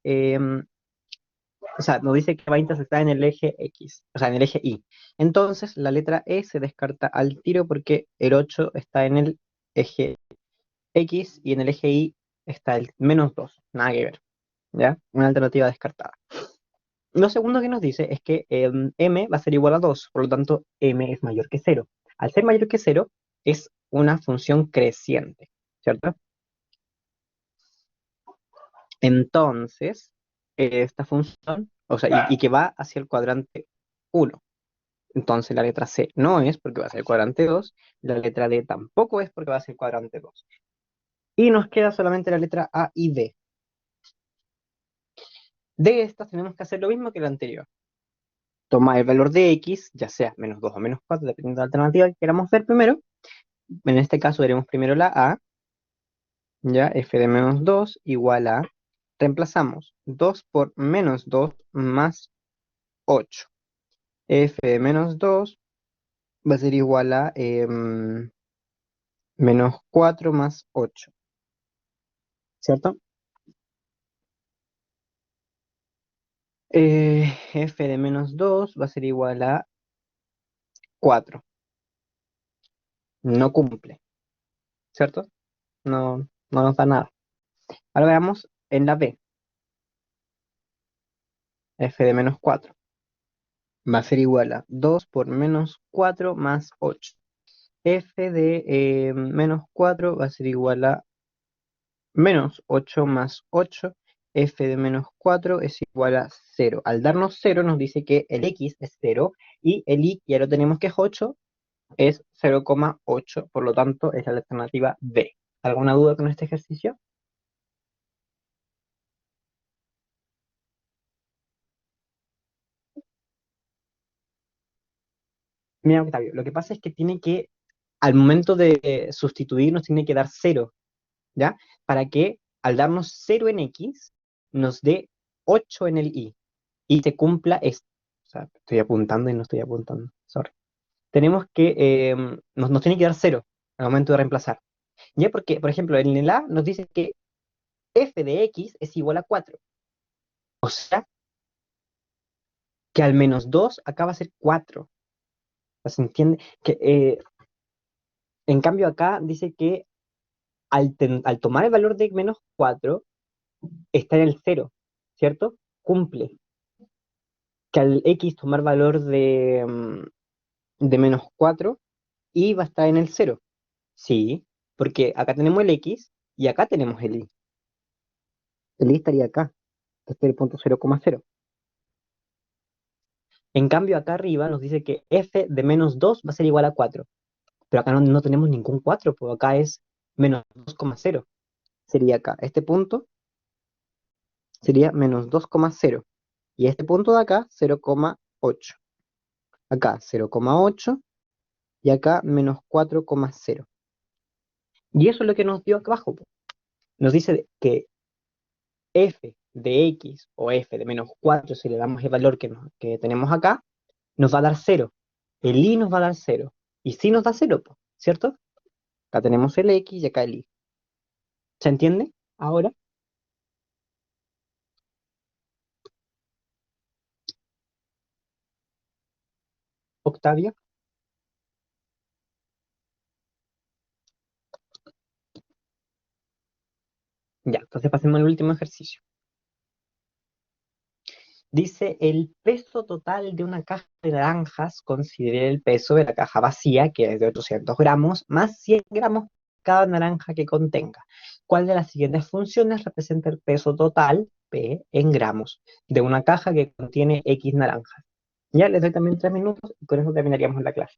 o sea, nos dice que va a intersectar en el eje X, o sea, en el eje Y. Entonces, la letra E se descarta al tiro porque el 8 está en el eje X y en el eje Y está el -2. Nada que ver, ¿ya? Una alternativa descartada. Lo segundo que nos dice es que m va a ser igual a 2, por lo tanto, m es mayor que 0. Al ser mayor que 0, es una función creciente, ¿cierto? Entonces, esta función, o sea, y que va hacia el cuadrante 1. Entonces la letra C no es porque va a ser el cuadrante 2, la letra D tampoco es porque va a ser el cuadrante 2. Y nos queda solamente la letra A y D. De estas tenemos que hacer lo mismo que la anterior. Tomar el valor de X, ya sea -2 o -4, dependiendo de la alternativa que queramos ver primero. En este caso veremos primero la A, ya, f de -2 igual a, reemplazamos 2 por -2 más 8. F de -2 va a ser igual a -4 más 8, ¿cierto? F de -2 va a ser igual a 4. No cumple, ¿cierto? No nos da nada. Ahora veamos en la B. F de -4 va a ser igual a 2 por -4 más 8. F de -4 va a ser igual a -8 más 8. F de -4 es igual a 0. Al darnos 0 nos dice que el X es 0 y el Y, ya lo tenemos que es 8, es 0,8, por lo tanto es la alternativa B. ¿Alguna duda con este ejercicio? Mira, Octavio, lo que pasa es que tiene que, al momento de sustituir, nos tiene que dar 0, ¿ya? Para que al darnos 0 en X, nos dé 8 en el Y se cumpla esto. O sea, estoy apuntando y no estoy apuntando, sorry. Tenemos que, nos tiene que dar 0 al momento de reemplazar. ¿Ya? Porque, por ejemplo, en el A nos dice que f de X es igual a 4. O sea, que al -2 acá va a ser 4. ¿Se entiende? Que, en cambio acá dice que al tomar el valor de -4 está en el 0, ¿cierto? Cumple. Que al X tomar valor de -4 y va a estar en el 0. Sí, porque acá tenemos el X y acá tenemos el Y. El Y estaría acá. Este es el punto 0,0. En cambio acá arriba nos dice que f de -2 va a ser igual a 4. Pero acá no tenemos ningún 4, porque acá es -2,0. Sería acá. Este punto sería -2,0. Y este punto de acá, 0,8. Acá 0,8 y acá -4,0. Y eso es lo que nos dio acá abajo, po. Nos dice que f de x o f de -4, si le damos el valor que tenemos acá, nos va a dar 0. El y nos va a dar 0. Y sí nos da 0, po, ¿cierto? Acá tenemos el x y acá el y. ¿Se entiende? Ahora, Octavio. Ya, entonces pasemos al último ejercicio. Dice, el peso total de una caja de naranjas, considere el peso de la caja vacía, que es de 800 gramos, más 100 gramos cada naranja que contenga. ¿Cuál de las siguientes funciones representa el peso total, P, en gramos, de una caja que contiene X naranjas? Ya les doy también 3 minutos y con eso terminaríamos la clase.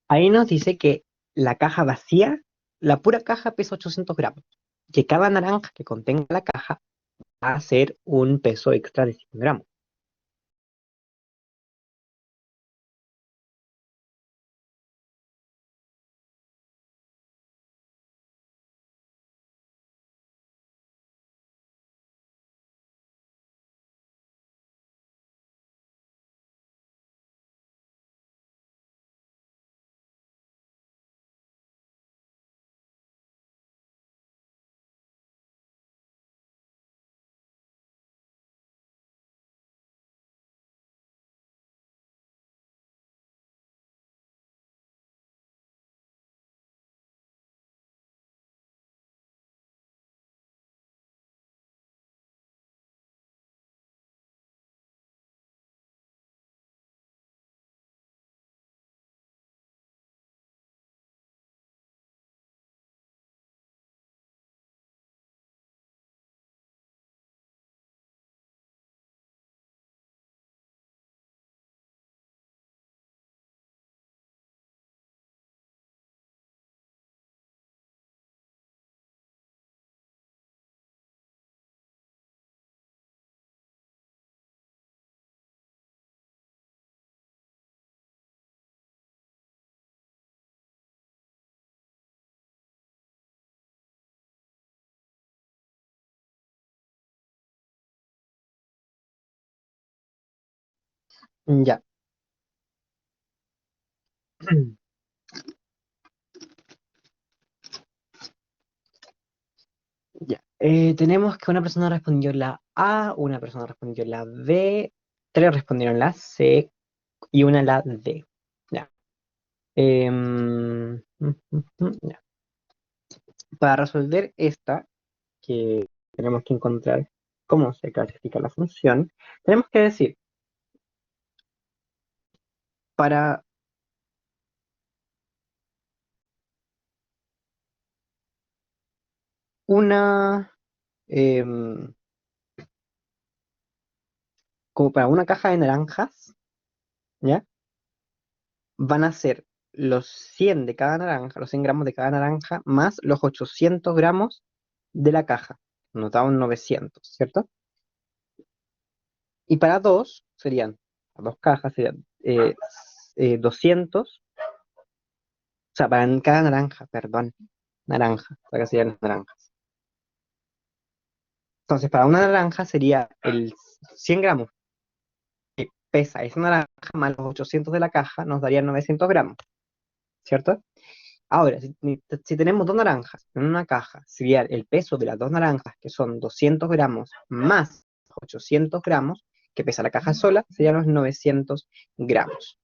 Ahí nos dice que la caja vacía, la pura caja pesa 800 gramos, que cada naranja que contenga la caja va a ser un peso extra de 100 gramos. Ya. Ya. Tenemos que una persona respondió la A, una persona respondió la B, tres respondieron la C y una la D. Ya. Ya. Para resolver esta, que tenemos que encontrar cómo se clasifica la función, tenemos que decir, para una, em, como para una caja de naranjas, ¿ya? Van a ser los 100 de cada naranja, los 100 gramos de cada naranja, más los 800 gramos de la caja. Nos da un 900, ¿cierto? Y para dos cajas serían 200, o sea, para cada naranja, perdón, naranja, para que serían las naranjas. Entonces, para una naranja sería el 100 gramos que pesa esa naranja más los 800 de la caja, nos daría 900 gramos, ¿cierto? Ahora, si tenemos dos naranjas en una caja, sería el peso de las dos naranjas, que son 200 gramos más 800 gramos, que pesa la caja sola, serían los 900 gramos.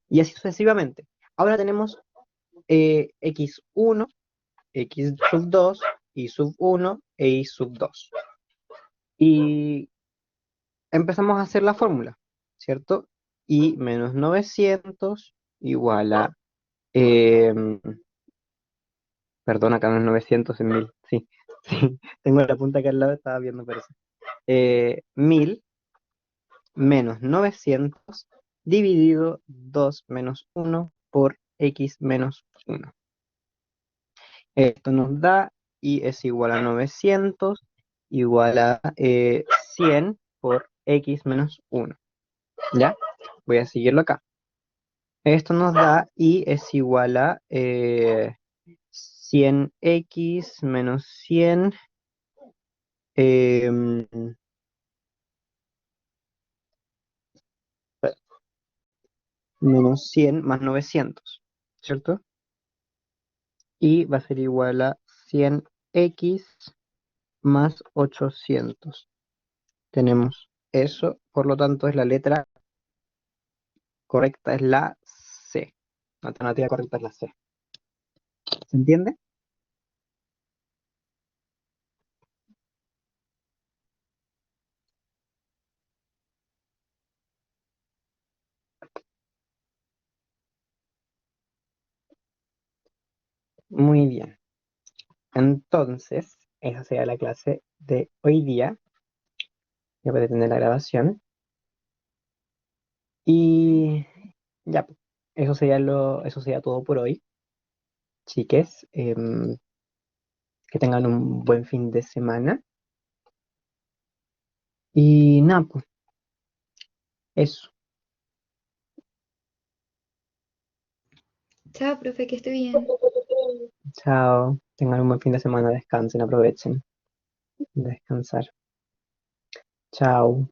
Y así sucesivamente. Ahora tenemos x1, x sub 2, y sub 1 e y sub 2. Y empezamos a hacer la fórmula, ¿cierto? Y menos 900 igual a, em, perdón, acá no es 900, es 1000, sí, sí, tengo la punta acá al lado, estaba viendo por eso. 1000 menos 900 dividido 2 menos 1 por x menos 1. Esto nos da y es igual a 900 igual a 100 por x menos 1. ¿Ya? Voy a seguirlo acá. Esto nos da y es igual a 100x menos 100 em, menos 100 más 900, ¿cierto? Y va a ser igual a 100x más 800. Tenemos eso, por lo tanto es la letra correcta, es la C. La alternativa correcta es la C. ¿Se entiende? Muy bien. Entonces, esa sería la clase de hoy día. Ya puede tener la grabación. Y ya, pues. eso sería todo por hoy, chiques. Que tengan un buen fin de semana. Y nada, pues eso. Chao, profe, que esté bien. Chao. Tengan un buen fin de semana. Descansen, aprovechen. Descansar. Chao.